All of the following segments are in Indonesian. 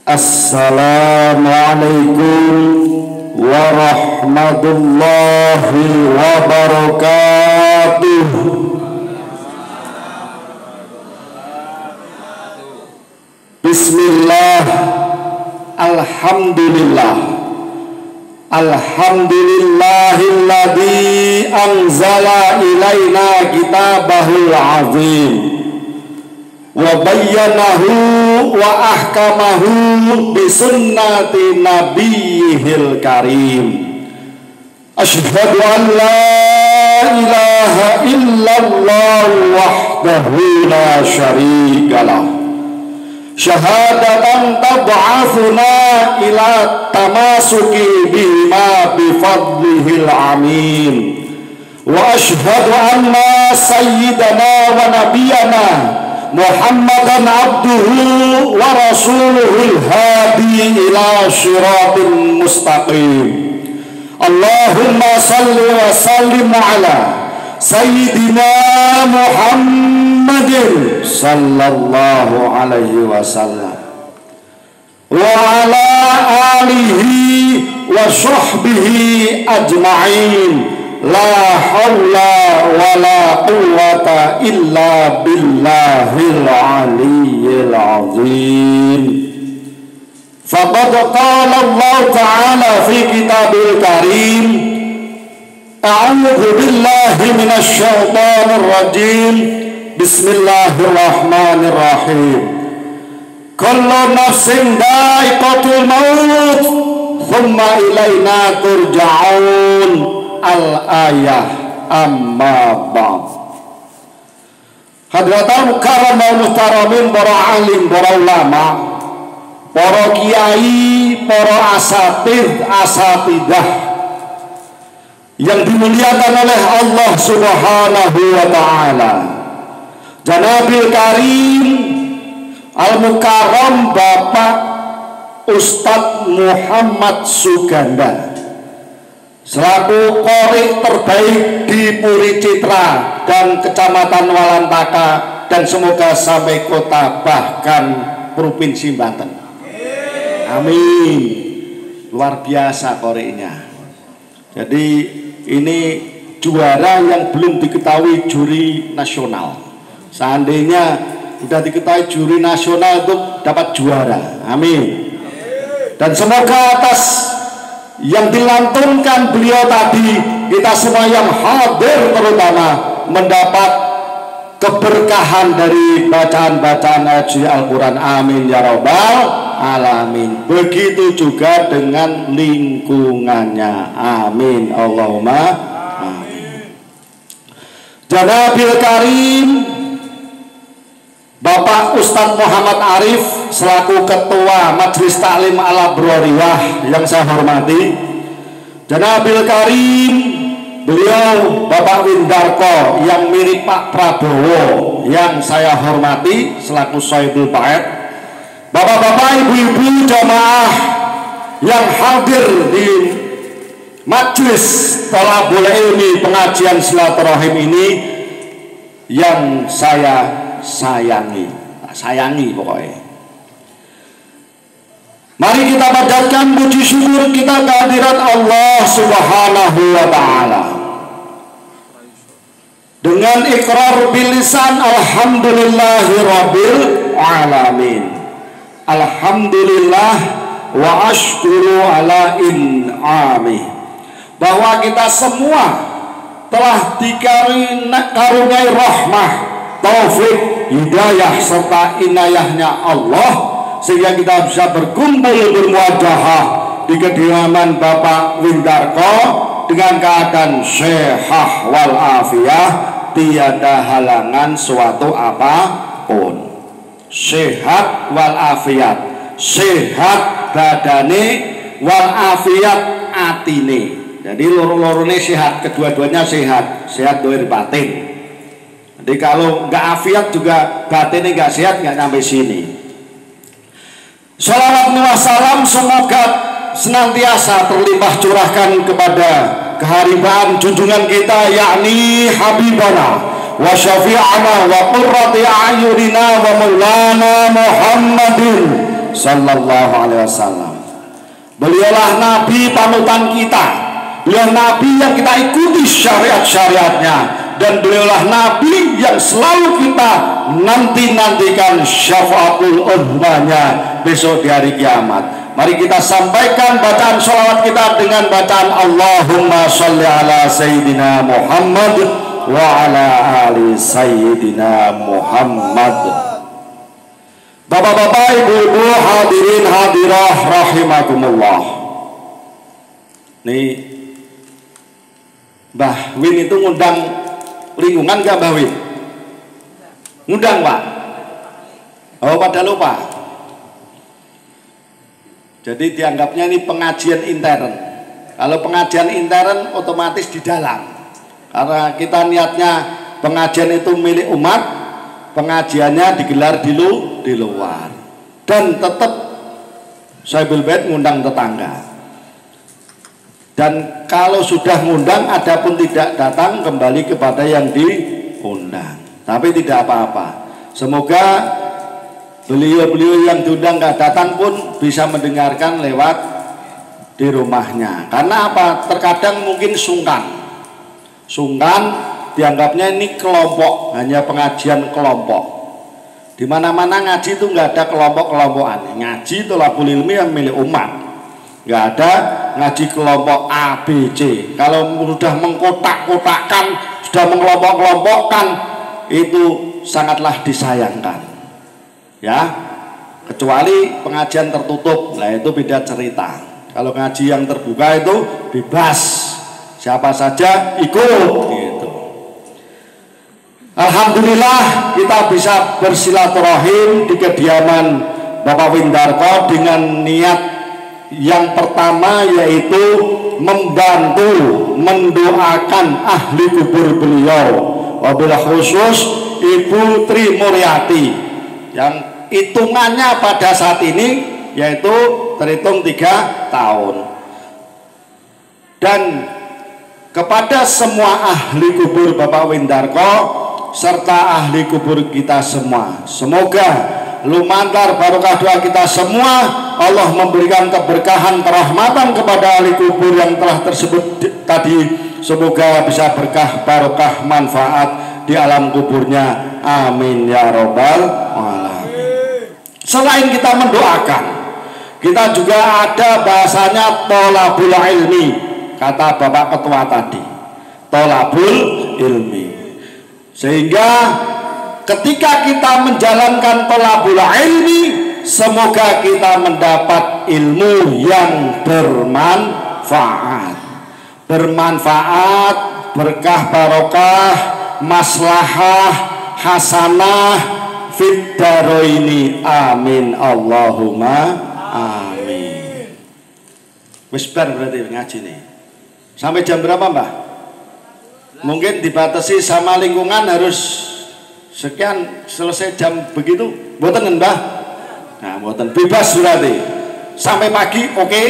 Assalamualaikum warahmatullahi wabarakatuh. Bismillah, alhamdulillah, alhamdulillahilladzi anzala ilaina kitabahul azim wa bayyanahu wa ahkamahu bi sunnati nabiyyihil karim. Asyhadu an la ilaha illallah wahdahu la syarikalah, syahadatan tab'athuna ila tamasuki bima bifadlihil amin. Wa asyhadu anna sayyidana wa nabiyana Muhammadan abduhu wa rasuluhul hadi ila syiratin mustaqim. Allahumma salli wa sallim ala Sayyidina Muhammadin sallallahu alaihi wasallam wa ala alihi wa sahbihi ajma'in. La hawla wa la quwwata illa billahil aliyyil azim. Faqad qala Allah ta'ala fi kitabil karim, a'udzu billahi minasy syaithanir rajim. Bismillahirrahmanirrahim. Kullu nafsin dha'iqatul maut, tsumma ilaina turja'un. Al-ayah amma ba'd. Hadratul karamul muhtaramin, para alim, para ulama, para kiai, para asatidah yang dimuliakan oleh Allah Subhanahu wa ta'ala. Janabil Karim Al-Mukarram Bapak Ustadz Muhammad Suganda selaku qori terbaik di Puri Citra dan Kecamatan Walantaka, dan semoga sampai kota bahkan Provinsi Banten. Amin. Luar biasa qorinya. Jadi ini juara yang belum diketahui juri nasional. Seandainya sudah diketahui juri nasional itu dapat juara. Amin. Dan semoga atas yang dilantunkan beliau tadi, kita semua yang hadir terutama mendapat keberkahan dari bacaan-bacaan ayat suci Al-Quran. Amin ya rabbal alamin. Begitu juga dengan lingkungannya. Amin Allahumma amin. Janabil Karim Bapak Ustadz Muhammad Arif selaku Ketua Majelis Taklim Al-Abrariyah yang saya hormati. Janabil Karim beliau Bapak Windarko yang mirip Pak Prabowo yang saya hormati selaku Sohibul Bait. Bapak-bapak, ibu-ibu jamaah yang hadir di Majelis Thalabul Ilmi pengajian silaturahim ini yang saya sayangi pokoknya. Mari kita panjatkan puji syukur kita kehadirat Allah Subhanahu wa ta'ala dengan ikrar bil lisan alhamdulillahi rabbil alamin. Alhamdulillah wa ashkuru ala in'amih, bahwa kita semua telah dikaruniai rahmah, taufik, hidayah serta inayahnya Allah, sehingga kita bisa berkumpul bermuajahah di kediaman Bapak Windarko dengan keadaan sehat walafiat, tiada halangan suatu apapun. Sehat walafiat, sehat badane walafiat atine. Jadi loro-lorone sehat, kedua-duanya sehat, sehat dohir batin. Jadi kalau nggak afiat juga batinnya nggak sehat, nggak sampai sini. Salawat wa salam semoga senantiasa terlimpah curahkan kepada keharibaan junjungan kita, yakni Habibana wa syafi'ana wa qurrati a'yunina wa maulana Muhammadin sallallahu alaihi wasallam. Beliaulah nabi panutan kita, beliau nabi yang kita ikuti syariat-syariatnya, dan beliaulah nabi yang selalu kita nantikan syafaatul uzmanya besok di hari kiamat. Mari kita sampaikan bacaan sholawat kita dengan bacaan Allahumma sholli ala Sayyidina Muhammad wa ala ali Sayyidina Muhammad. Bapak-bapak, ibu-ibu, hadirin hadirah rahimakumullah. Nih, Mbah Win itu ngundang lingkungan gak Mbah Win? Ngundang Pak? Oh, pada lupa. Jadi dianggapnya ini pengajian intern. Kalau pengajian intern otomatis di dalam. Karena kita niatnya pengajian itu milik umat, pengajiannya digelar di luar. Dan tetap Sohibul Bait ngundang tetangga. Dan kalau sudah ngundang, adapun tidak datang, kembali kepada yang diundang. Tapi tidak apa-apa. Semoga beliau-beliau yang diundang nggak datang pun bisa mendengarkan lewat di rumahnya. Karena apa? Terkadang mungkin sungkan dianggapnya ini kelompok, hanya pengajian kelompok. Di mana-mana ngaji itu nggak ada kelompok-kelompokan. Ngaji itu thalabul ilmi yang milik umat. Nggak ada ngaji kelompok A, B, C. Kalau sudah mengkotak-kotakkan, sudah mengelompok-kelompokkan, itu sangatlah disayangkan. Ya, kecuali pengajian tertutup, nah itu beda cerita. Kalau ngaji yang terbuka itu bebas, siapa saja ikut gitu. Alhamdulillah kita bisa bersilaturahim di kediaman Bapak Windarko dengan niat yang pertama, yaitu membantu mendoakan ahli kubur beliau, wabil khusus Ibu Tri Mulyati yang hitungannya pada saat ini yaitu terhitung 3 tahun. Dan kepada semua ahli kubur Bapak Windarko serta ahli kubur kita semua, semoga lumantar barokah doa kita semua, Allah memberikan keberkahan kerahmatan kepada ahli kubur yang telah tersebut tadi. Semoga bisa berkah barokah manfaat di alam kuburnya, amin ya robbal alamin. Selain kita mendoakan, kita juga ada bahasanya thalabul ilmi, kata Bapak Ketua tadi, thalabul ilmi. Sehingga ketika kita menjalankan thalabul ilmi, semoga kita mendapat ilmu yang bermanfaat, berkah barokah, maslahah hasanah fid daroini, amin Allahumma amin. Wis bar berarti ngaji nih. Sampai jam berapa Mbah? Mungkin dibatasi sama lingkungan harus sekian, selesai jam begitu. Mboten Mbah? Nah, mboten, bebas berarti. Sampai pagi oke?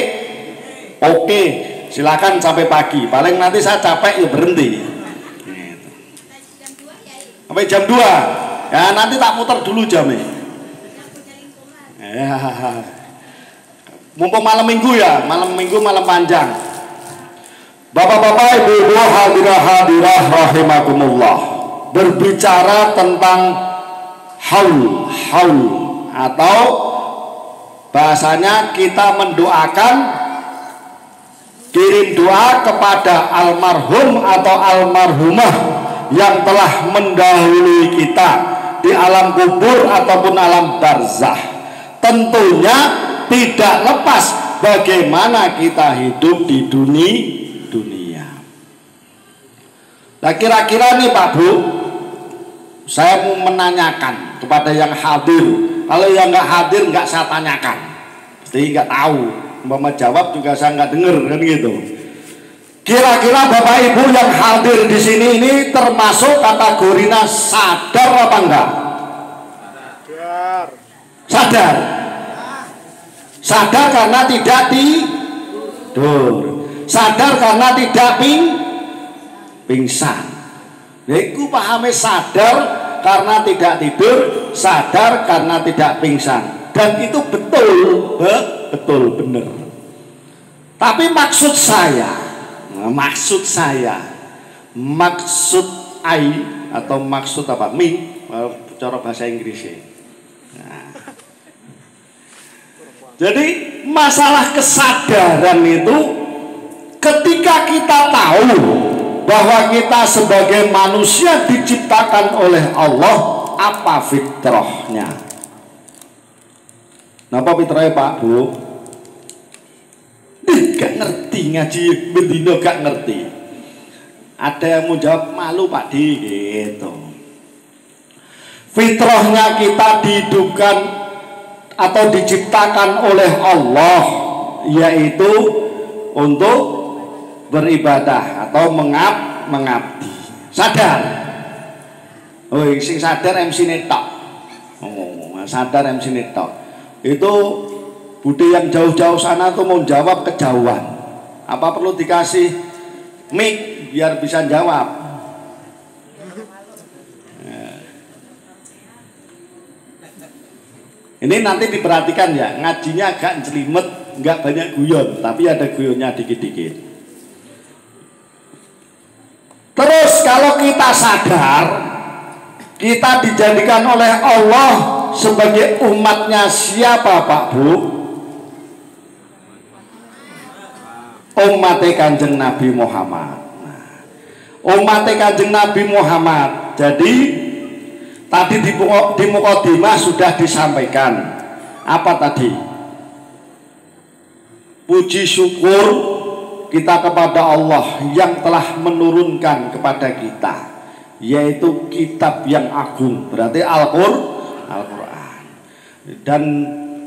Oke, silakan sampai pagi. Paling nanti saya capek ya berhenti. Sampai jam 2. Ya nanti tak muter dulu jamnya. Ya. Mumpung malam minggu ya, malam minggu malam panjang. Bapak-bapak, ibu-ibu, hadirah rahimakumullah. Berbicara tentang haul atau bahasanya kita mendoakan, kirim doa kepada almarhum atau almarhumah yang telah mendahului kita di alam kubur ataupun alam barzah. Tentunya tidak lepas bagaimana kita hidup di dunia. Nah, kira-kira nih Pak Bu, saya mau menanyakan kepada yang hadir. Kalau yang nggak hadir nggak saya tanyakan, pasti nggak tahu. Umpama jawab juga saya nggak dengar, kan gitu. Kira-kira Bapak Ibu yang hadir di sini ini termasuk kategorinya sadar apa enggak? Sadar. Sadar karena tidak tidur. Sadar karena tidak pingsan. Iku pahami sadar karena tidak tidur, sadar karena tidak pingsan. dan itu betul, betul benar. Tapi maksud atau maksud apa? Cara bahasa Inggrisnya. Nah. Jadi masalah kesadaran itu ketika kita tahu bahwa kita sebagai manusia diciptakan oleh Allah, apa fitrahnya? Napa fitrahnya Pak Bu? Gak ngerti ngaji bendino, gak ngerti. Ada yang mau jawab malu Pak Di gitu. Fitrahnya kita dihidupkan atau diciptakan oleh Allah, yaitu untuk beribadah atau mengabdi. Sadar. Oh, sing sadar MC netok. Sadar MC netok. Itu Budi yang jauh-jauh sana tuh mau jawab kejauhan. Apa perlu dikasih mic biar bisa jawab? Ini nanti diperhatikan ya, ngajinya agak jelimet, nggak banyak guyon, tapi ada guyonnya dikit-dikit. Terus kalau kita sadar, kita dijadikan oleh Allah sebagai umatnya siapa Pak Bu? Umatnya Kanjeng Nabi Muhammad. Umatnya Kanjeng Nabi Muhammad. Jadi tadi di mukadimah sudah disampaikan apa tadi? Puji syukur kita kepada Allah yang telah menurunkan kepada kita, yaitu kitab yang agung, berarti Al-Quran, dan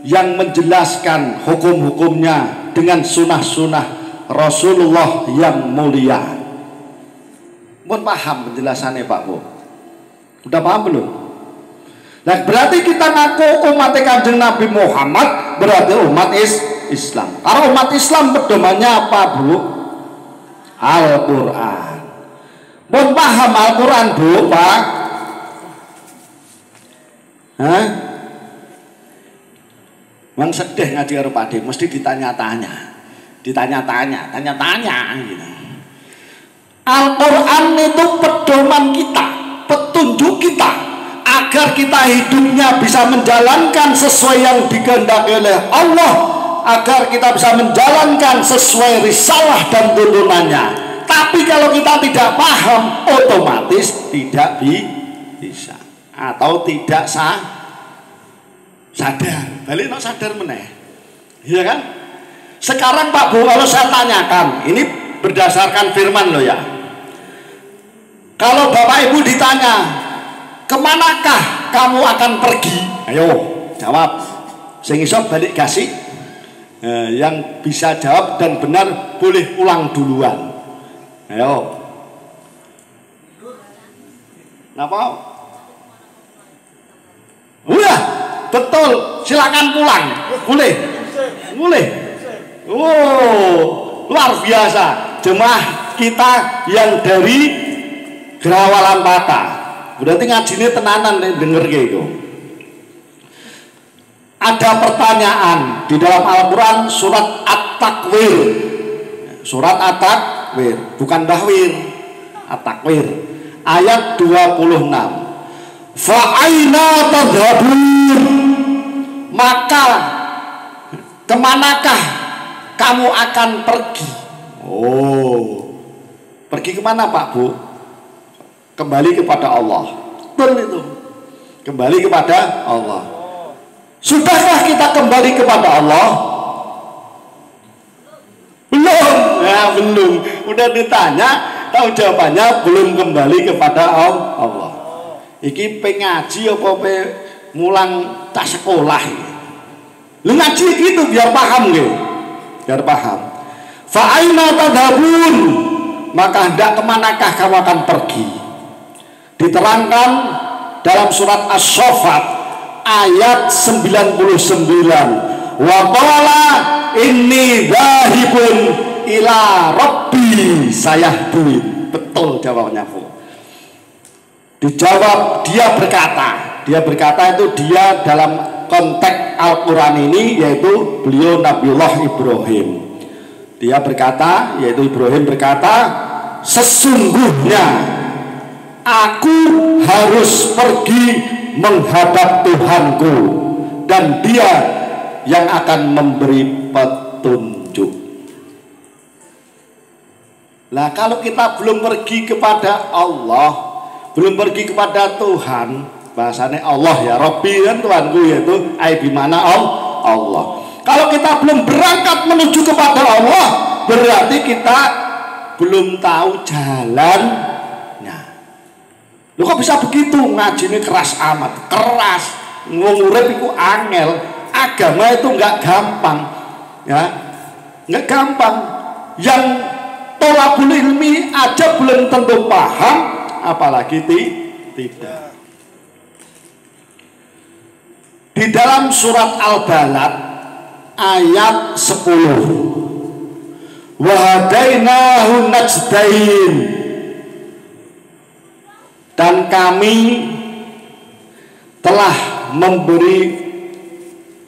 yang menjelaskan hukum-hukumnya dengan sunnah-sunnah Rasulullah yang mulia. Mohon paham penjelasannya Pak Bu? Udah paham belum? Nah, berarti kita ngaku umat Kanjeng Nabi Muhammad, berarti umat Islam. Karena umat Islam pedomannya apa Bu? Al-Quran. Mohon paham Al-Quran Bu Pak? Hah? Mang sedih ngaji karo Pak De, mesti ditanya-tanya gitu. Al-Quran itu pedoman kita, petunjuk kita, agar kita hidupnya bisa menjalankan sesuai yang dikehendaki oleh Allah, agar kita bisa menjalankan sesuai risalah dan tuntunannya. Tapi kalau kita tidak paham, otomatis tidak bisa atau tidak sadar. Balik no sadar meneh, iya kan? Sekarang Pak Bu, kalau saya tanyakan, ini berdasarkan firman loh ya. Kalau Bapak Ibu ditanya, kemanakah kamu akan pergi? Ayo jawab. Sing iso balik kasih. Yang bisa jawab dan benar boleh pulang duluan. Ayo. Kenapa? Udah, betul. Silakan pulang. Boleh. Oh, luar biasa. Jemaah kita yang dari Gerawalan Pata. Berarti ngajine tenanan denger gitu. Ada pertanyaan di dalam Al-Quran surat At-Takwir. Surat At-Takwir, bukan Tahwir. At-Takwir ayat 26. Fa'aina tadhabun, maka kemanakah kamu akan pergi? Oh, pergi kemana Pak Bu? Kembali kepada Allah. Betul itu, kembali kepada Allah. Sudahkah kita kembali kepada Allah? Belum. Ya, belum. Udah ditanya, tahu jawabannya belum kembali kepada Allah. Iki pengaji apa mulang tak sekolah. Lu ngaji gitu biar paham gitu. Biar paham. Fa'aina tadhabun, maka hendak kemanakah kamu akan pergi? Diterangkan dalam surat As-Saffat ayat 99. Wa qala inni dzahibun ila rabbi sayahdin. Betul jawabannya Bu. Dijawab, dia berkata itu dia dalam konteks Al-Quran ini, yaitu beliau Nabiullah Ibrahim. Dia berkata, yaitu Ibrahim berkata, sesungguhnya aku harus pergi menghadap Tuhanku, dan Dia yang akan memberi petunjuk. Nah, kalau kita belum pergi kepada Allah, belum pergi kepada Tuhan, bahasanya Allah ya, Rabbi kan Tuhanku, yaitu bimana Allah. Kalau kita belum berangkat menuju kepada Allah, berarti kita belum tahu jalannya. Loh, kok bisa begitu? Ngaji ini keras amat, keras. Ngurip itu angel. Agama itu nggak gampang, ya, nggak gampang. Yang tolabul ilmi aja belum tentu paham, apalagi tidak. Di dalam surat Al-Balad ayat 10, wahadainahu najdain, dan kami telah memberi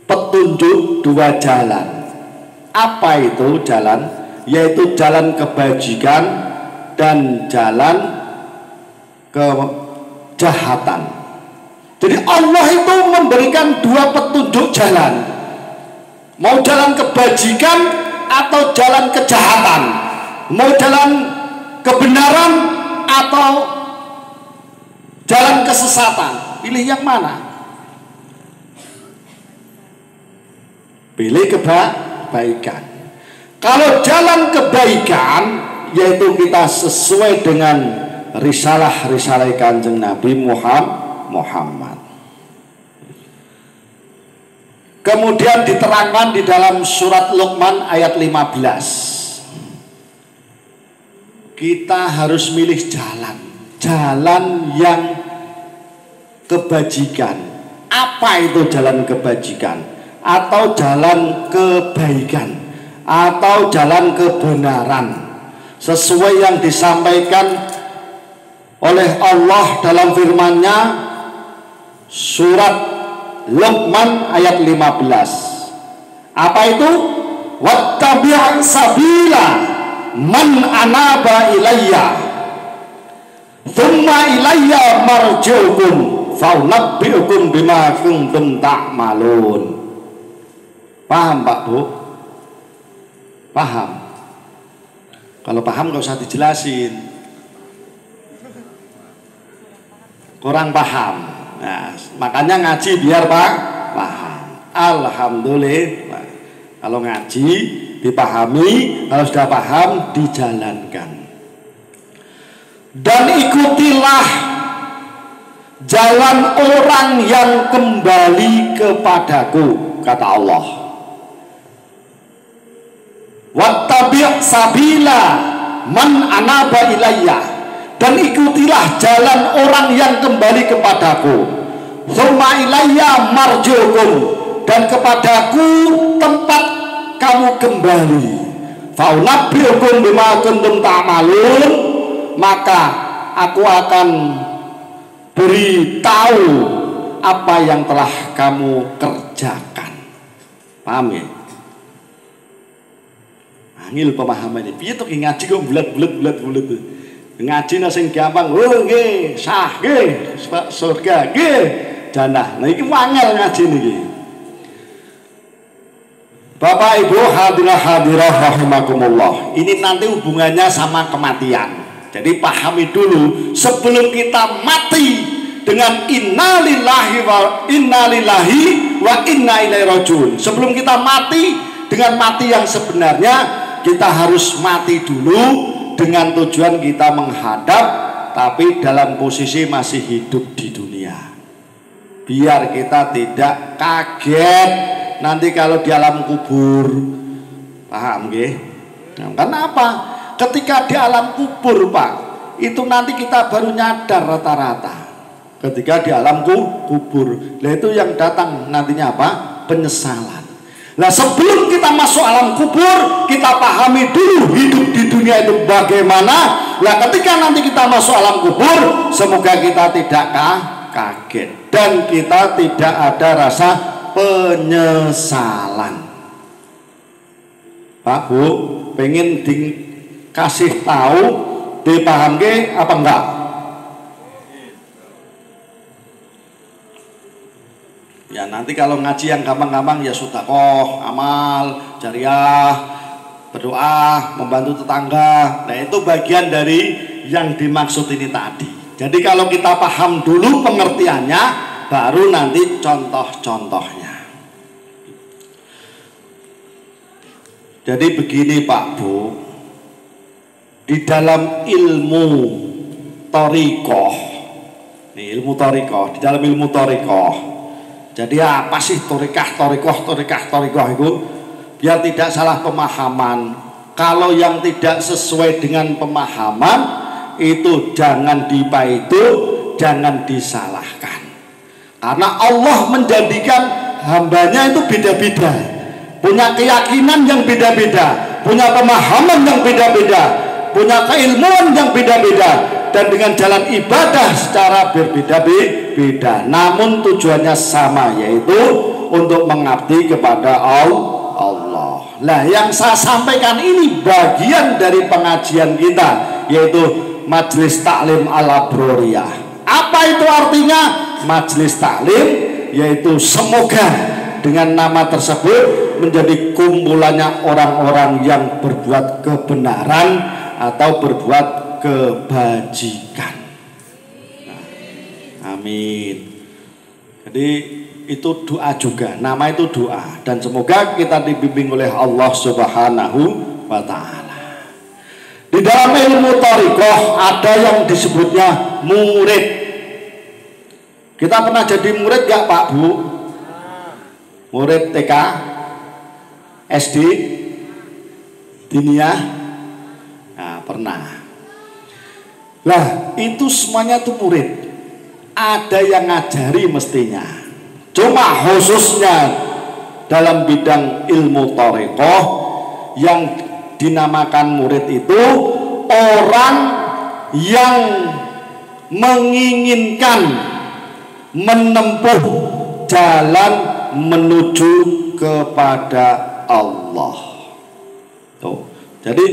petunjuk dua jalan. Apa itu jalan? Yaitu jalan kebajikan dan jalan kejahatan. Jadi Allah itu memberikan dua petunjuk jalan, mau jalan kebajikan atau jalan kejahatan, mau jalan kebenaran atau jalan kesesatan. Pilih yang mana? Pilih kebaikan. Kalau jalan kebaikan, yaitu kita sesuai dengan risalah Kanjeng Nabi Muhammad. Kemudian diterangkan di dalam surat Luqman ayat 15. Kita harus milih jalan yang kebajikan. Apa itu jalan kebajikan? Atau jalan kebaikan, atau jalan kebenaran, sesuai yang disampaikan oleh Allah dalam firman-Nya surat Luqman ayat 15. Apa itu? Wattabi' sabila man anaba ilayya thumma ilayya marji'ukum faunabbi'ukum bima kuntum ta'malun. Paham Pak Bu? Paham? Kalau paham gak usah dijelasin. Kurang paham. Nah, makanya ngaji biar paham. Alhamdulillah. Kalau ngaji dipahami, kalau sudah paham dijalankan. Dan ikutilah jalan orang yang kembali kepadaku, kata Allah. Wattabi' sabila man anaba ilayya, dan ikutilah jalan orang yang kembali kepadaku. Tsumma ilayya marji'ukum, dan kepadaku tempat kamu kembali. Faunabbi'ukum bima kuntum ta'malun, maka aku akan beritahu apa yang telah kamu kerjakan. Paham ya? Angil pemahaman ini. Piye to ngaji kok bulat ngaji sing gampang. Oh nggih, sah nggih, surga nggih, jannah. Nah iki angel ngaji niki. Bapak Ibu hadirah rahimakumullah. Ini nanti hubungannya sama kematian. Jadi pahami dulu sebelum kita mati dengan innalillahi wa inna ilaihi rajiun. Sebelum kita mati dengan mati yang sebenarnya, kita harus mati dulu dengan tujuan kita menghadap, tapi dalam posisi masih hidup di dunia. Biar kita tidak kaget nanti kalau di alam kubur. Paham nggih? Nah, kenapa? Ketika di alam kubur, Pak, itu nanti kita baru nyadar rata-rata. Ketika di alam kubur, nah itu yang datang nantinya apa? Penyesalan. Nah sebelum kita masuk alam kubur, kita pahami dulu hidup di dunia itu bagaimana. Nah ketika nanti kita masuk alam kubur, semoga kita tidak kaget dan kita tidak ada rasa penyesalan. Pak Bu, pengen dikasih tahu, dipahamke apa enggak? Ya nanti kalau ngaji yang gampang-gampang ya sedekah, amal, jariah, berdoa, membantu tetangga. Nah itu bagian dari yang dimaksud ini tadi. Jadi kalau kita paham dulu pengertiannya, baru nanti contoh-contohnya. Jadi begini Pak Bu, di dalam ilmu thariqah, di dalam ilmu thariqah. Jadi apa sih thariqah itu? Biar tidak salah pemahaman. Kalau yang tidak sesuai dengan pemahaman itu jangan dipaitu, jangan disalahkan. Karena Allah menjadikan hambanya itu beda-beda, punya keyakinan yang beda-beda, punya pemahaman yang beda-beda, punya keilmuan yang beda-beda, dan dengan jalan ibadah secara berbeda-beda. Namun tujuannya sama, yaitu untuk mengabdi kepada Allah. Nah, yang saya sampaikan ini bagian dari pengajian kita, yaitu Majelis Taklim Al-Abroriyah. Apa itu artinya Majelis Taklim? Yaitu semoga dengan nama tersebut menjadi kumpulannya orang-orang yang berbuat kebenaran atau berbuat kebajikan. Nah, amin. Jadi itu doa juga, nama itu doa, dan semoga kita dibimbing oleh Allah Subhanahu wa Ta'ala. Di dalam ilmu thariqah ada yang disebutnya murid. Kita pernah jadi murid gak Pak Bu? Murid TK, SD, diniyah? Nah, pernah. Lah itu semuanya tuh murid. Ada yang ngajari mestinya. Cuma khususnya dalam bidang ilmu thariqah yang dinamakan murid itu orang yang menginginkan menempuh jalan menuju kepada Allah. Tuh. Jadi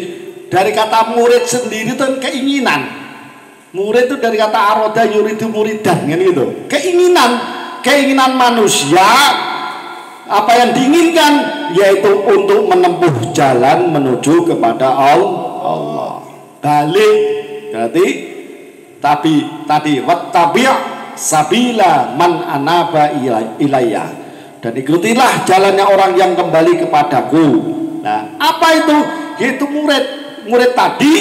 dari kata murid sendiri itu keinginan. Murid itu dari kata aroda yuridu muridan, kan gitu. Keinginan manusia, apa yang diinginkan yaitu untuk menempuh jalan menuju kepada Allah. Balik berarti tadi wattabi' sabila man anaba ilayya, dan ikutilah jalannya orang yang kembali kepadaku. Nah, apa itu? Yaitu murid tadi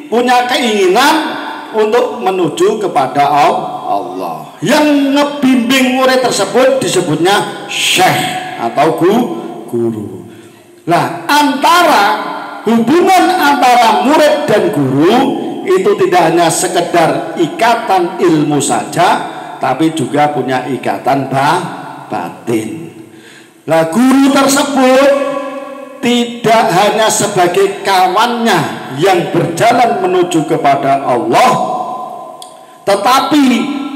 punya keinginan untuk menuju kepada Allah. Yang ngebimbing murid tersebut disebutnya syekh atau guru. Nah, hubungan antara murid dan guru itu tidak hanya sekedar ikatan ilmu saja, tapi juga punya ikatan batin. Nah, guru tersebut tidak hanya sebagai kawannya yang berjalan menuju kepada Allah, tetapi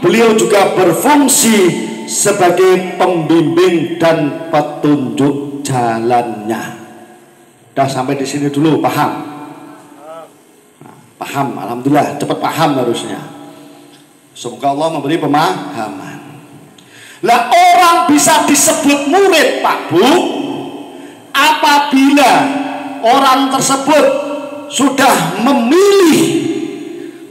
beliau juga berfungsi sebagai pembimbing dan petunjuk jalannya. Udah sampai di sini dulu, paham? Nah, paham, alhamdulillah, cepat paham harusnya. Semoga Allah memberi pemahaman. Lah, orang bisa disebut murid Pak Bu apabila orang tersebut sudah memilih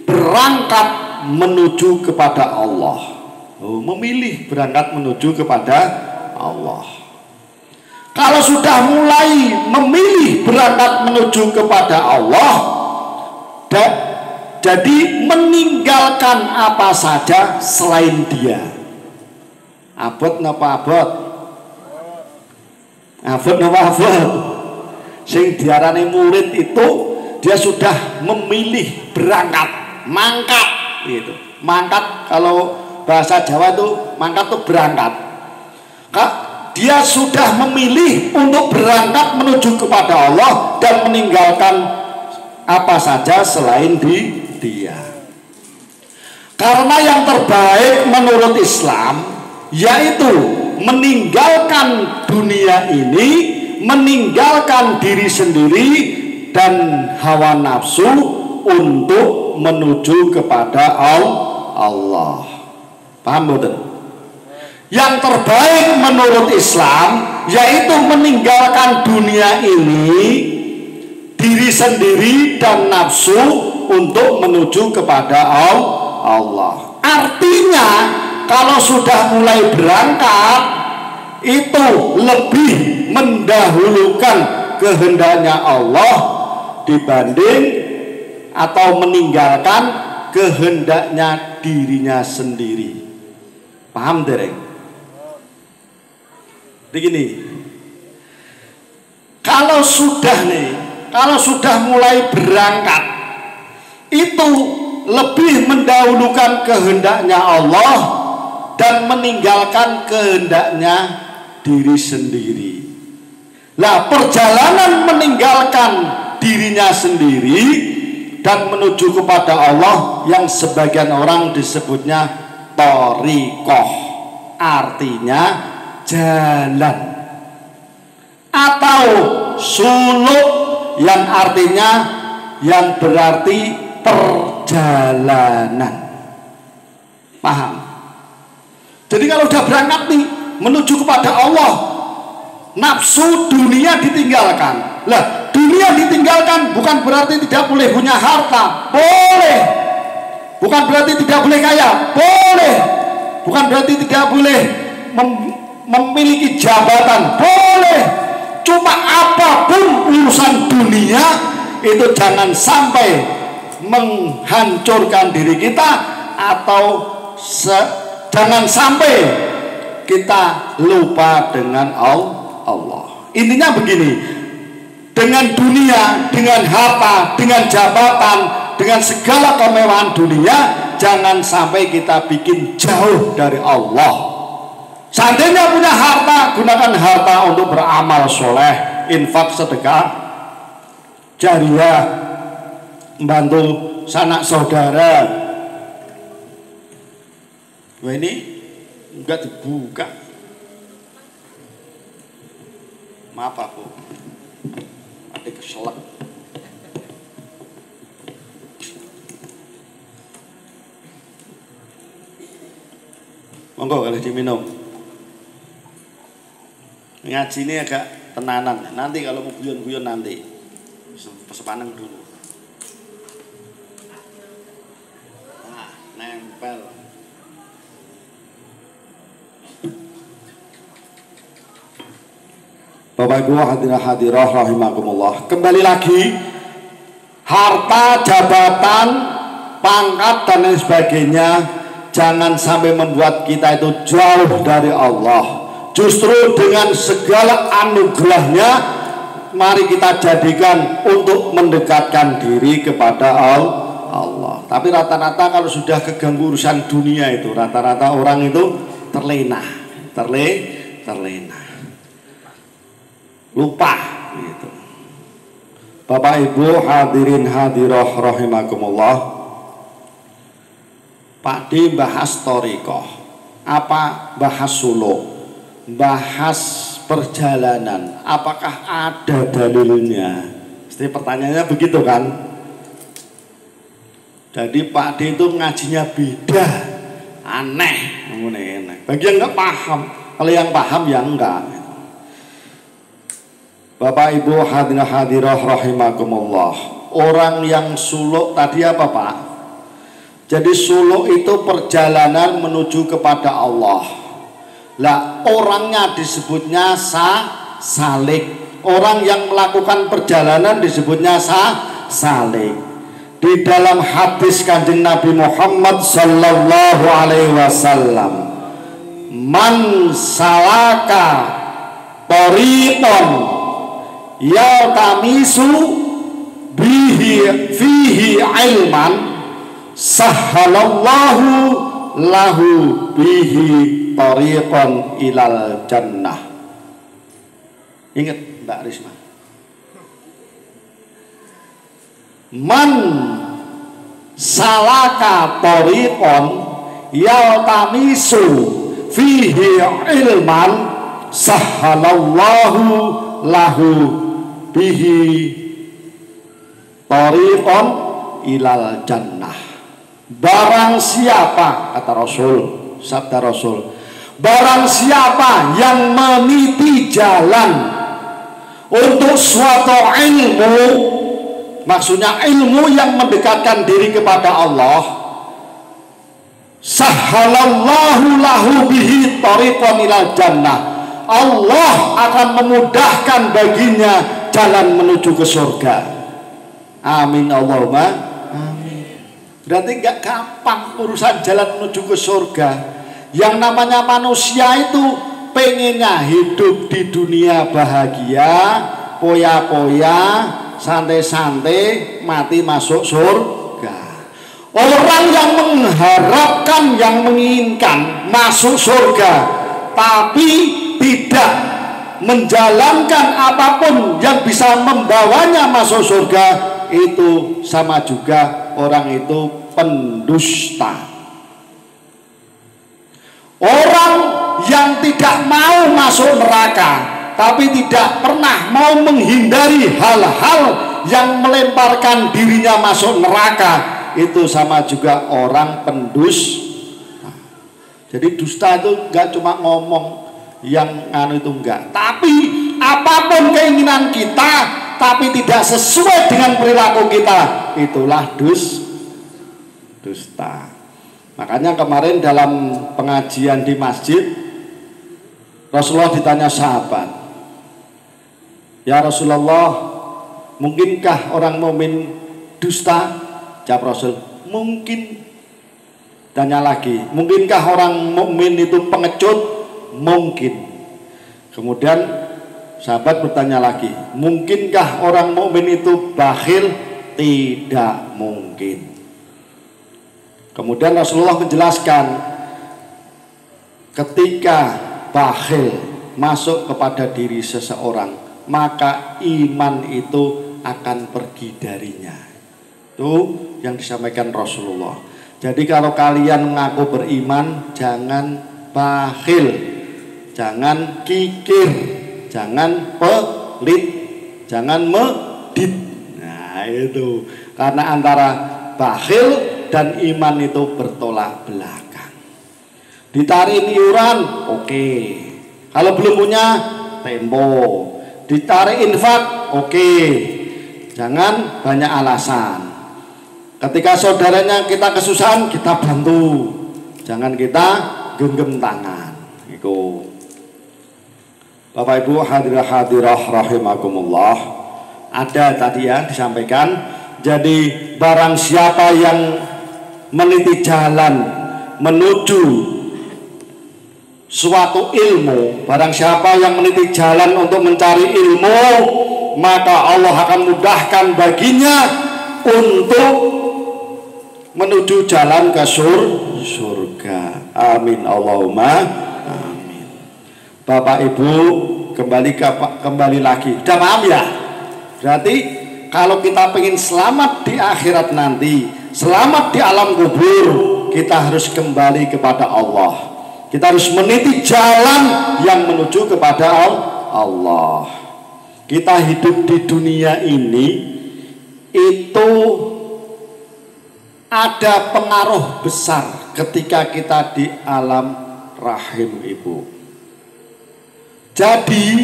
berangkat menuju kepada Allah. Memilih berangkat menuju kepada Allah. Kalau sudah mulai memilih berangkat menuju kepada Allah, jadi meninggalkan apa saja selain Dia. Abot napa abot? Abot napa abot? Sing diarani murid itu dia sudah memilih berangkat, mangkat gitu. Mangkat kalau bahasa Jawa itu mangkat itu berangkat. Dia sudah memilih untuk berangkat menuju kepada Allah dan meninggalkan apa saja selain Dia. Karena yang terbaik menurut Islam yaitu meninggalkan dunia ini, meninggalkan diri sendiri dan hawa nafsu untuk menuju kepada Allah. Paham betul? Yang terbaik menurut Islam yaitu meninggalkan dunia ini, diri sendiri dan nafsu untuk menuju kepada Allah. Artinya kalau sudah mulai berangkat itu lebih mendahulukan kehendaknya Allah dibanding atau meninggalkan kehendaknya dirinya sendiri. Paham dereng? Begini, kalau sudah mulai berangkat itu lebih mendahulukan kehendaknya Allah dan meninggalkan kehendaknya diri sendiri. Nah, perjalanan meninggalkan dirinya sendiri dan menuju kepada Allah yang sebagian orang disebutnya thariqah, artinya jalan, atau suluk yang artinya yang berarti perjalanan. Paham? Jadi kalau udah berangkat nih menuju kepada Allah, nafsu dunia ditinggalkan. Lah, dunia ditinggalkan bukan berarti tidak boleh punya harta, boleh. Bukan berarti tidak boleh kaya, boleh. Bukan berarti tidak boleh memiliki jabatan, boleh. Cuma apapun urusan dunia itu jangan sampai menghancurkan diri kita, atau jangan sampai kita lupa dengan Allah. Intinya begini, dengan dunia, dengan harta, dengan jabatan, dengan segala kemewahan dunia, jangan sampai kita bikin jauh dari Allah. Seandainya punya harta, gunakan harta untuk beramal soleh, infak, sedekah, jariah, membantu sanak saudara. Wah, ini enggak dibuka. Maaf aku, ada keselak. Monggo kalau diminum. Ngaji ini agak tenanan. Nanti kalau mau guyon-guyon nanti sepaneng dulu. Nah, nempel. Bapak Ibu hadirah rahimakumullah. Kembali lagi, harta, jabatan, pangkat dan lain sebagainya jangan sampai membuat kita itu jauh dari Allah. Justru dengan segala anugerahnya, mari kita jadikan untuk mendekatkan diri kepada Allah. Tapi rata-rata kalau sudah keganggu urusan dunia itu, rata-rata orang itu terlena, lupa gitu. Bapak Ibu hadirin hadirah rahimakumullah. Pak D bahas thariqah, apa bahas suluk, bahas perjalanan, apakah ada dalilnya? Pasti pertanyaannya begitu kan? Jadi Pak D itu ngajinya beda, aneh. Bagi yang nggak paham, kalau yang paham ya enggak. Bapak Ibu hadirah rahimakumullah. Orang yang suluk tadi apa Pak? Jadi suluk itu perjalanan menuju kepada Allah. Lah, orangnya disebutnya salik. Orang yang melakukan perjalanan disebutnya salik. Di dalam hadis Kanjeng Nabi Muhammad sallallahu alaihi wasallam, man salaka tariqan yaltamisu fihi ilman sahhalallahu lahu bihi tariqan ilal jannah. Ingat Mbak Risma, man salaka tariqan yaltamisu fihi fihi ilman sahhalallahu lahu bihi tariqan ilal jannah. Barang siapa, kata Rasul, sabda Rasul, barang siapa yang meniti jalan untuk suatu ilmu, maksudnya ilmu yang mendekatkan diri kepada Allah, sahhalallahu lahu bihi tariqan ilal jannah, Allah akan memudahkan baginya jalan menuju ke surga. Amin Allahumma amin. Berarti gak gampang urusan jalan menuju ke surga. Yang namanya manusia itu pengennya hidup di dunia bahagia, poya-poya, santai-santai, mati masuk surga. Orang yang mengharapkan, yang menginginkan masuk surga, tapi tidak menjalankan apapun yang bisa membawanya masuk surga, itu sama juga orang itu pendusta. Orang yang tidak mau masuk neraka, tapi tidak pernah mau menghindari hal-hal yang melemparkan dirinya masuk neraka, itu sama juga orang pendusta. Jadi dusta itu gak cuma ngomong yang itu enggak, tapi apapun keinginan kita tapi tidak sesuai dengan perilaku kita, itulah dusta. Makanya kemarin dalam pengajian di masjid, Rasulullah ditanya sahabat, ya Rasulullah, mungkinkah orang mukmin dusta? Jawab Rasul, mungkin. Tanya lagi, mungkinkah orang mukmin itu pengecut? Mungkin. Kemudian sahabat bertanya lagi, mungkinkah orang mukmin itu bakhil? Tidak mungkin. Kemudian Rasulullah menjelaskan, ketika bakhil masuk kepada diri seseorang, maka iman itu akan pergi darinya. Itu yang disampaikan Rasulullah. Jadi kalau kalian mengaku beriman, jangan bakhil, jangan kikir, jangan pelit, jangan medit. Nah itu, karena antara bakhil dan iman itu bertolak belakang. Ditarik iuran, oke. Kalau belum punya, tempo. Ditarik infak, oke. Jangan banyak alasan. Ketika saudaranya kita kesusahan, kita bantu. Jangan kita genggam tangan. Itu. Bapak Ibu hadirah rahimakumullah. Ada tadi ya disampaikan. Jadi barang siapa yang meniti jalan menuju suatu ilmu, barang siapa yang meniti jalan untuk mencari ilmu, maka Allah akan mudahkan baginya untuk menuju jalan ke surga. Amin Allahumma amin. Bapak Ibu, kembali lagi. Udah paham ya? Berarti kalau kita pengen selamat di akhirat nanti, selamat di alam kubur, kita harus kembali kepada Allah. Kita harus meniti jalan yang menuju kepada Allah. Kita hidup di dunia ini itu ada pengaruh besar ketika kita di alam rahim ibu. Jadi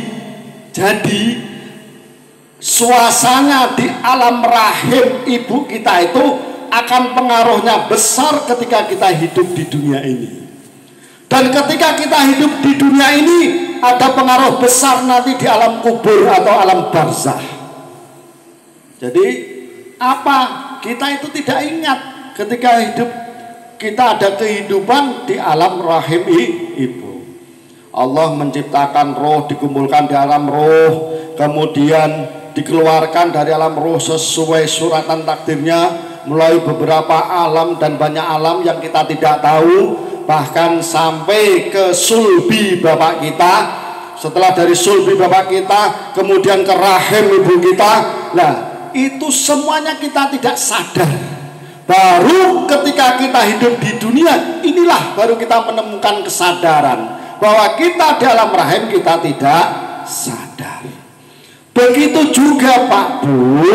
suasana di alam rahim ibu kita itu akan pengaruhnya besar ketika kita hidup di dunia ini. Dan ketika kita hidup di dunia ini ada pengaruh besar nanti di alam kubur atau alam barzah. Jadi apa? Kita itu tidak ingat ketika hidup kita ada kehidupan di alam rahim ibu. Allah menciptakan roh, dikumpulkan di alam roh, kemudian dikeluarkan dari alam roh sesuai suratan takdirnya melalui beberapa alam dan banyak alam yang kita tidak tahu, bahkan sampai ke sulbi bapak kita. Setelah dari sulbi bapak kita kemudian ke rahim ibu kita, nah itu semuanya kita tidak sadar. Baru ketika kita hidup di dunia inilah baru kita menemukan kesadaran bahwa kita di alam rahim kita tidak sadar. Begitu juga Pak Bu,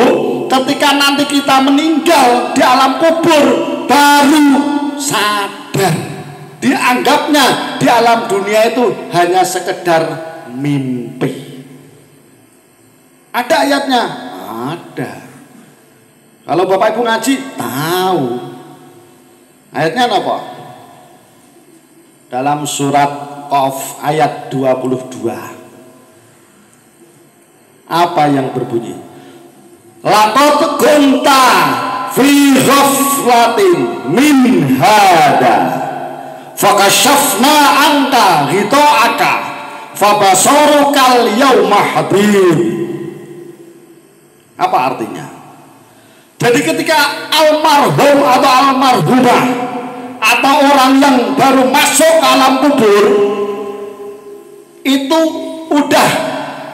ketika nanti kita meninggal di alam kubur baru sadar. Dianggapnya di alam dunia itu hanya sekedar mimpi. Ada ayatnya? Ada. Kalau Bapak Ibu ngaji tahu. Ayatnya apa? Dalam surat Qaf ayat 22. Apa yang berbunyi? Laqad kunta fi ghaflatin min hada fakashafna anka ghita'aka fabasarukal yawma hadid. Apa artinya? Jadi ketika almarhum atau almarhumah atau orang yang baru masuk ke alam kubur itu udah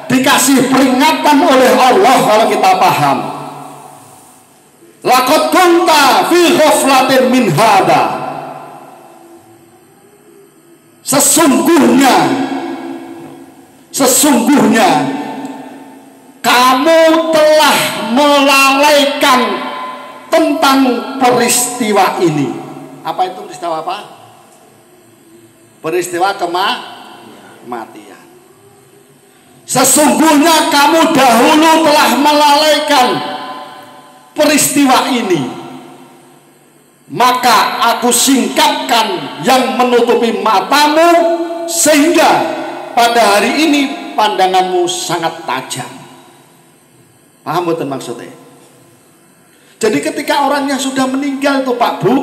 dikasih peringatan oleh Allah. Kalau kita paham, laqad kunta fi ghaflatin min hada, sesungguhnya kamu telah melalaikan tentang peristiwa ini. Apa itu peristiwa apa? Peristiwa kematian. Sesungguhnya kamu dahulu telah melalaikan peristiwa ini, maka aku singkapkan yang menutupi matamu sehingga pada hari ini pandanganmu sangat tajam. Paham betul maksudnya? Jadi ketika orang yang sudah meninggal itu Pak Bu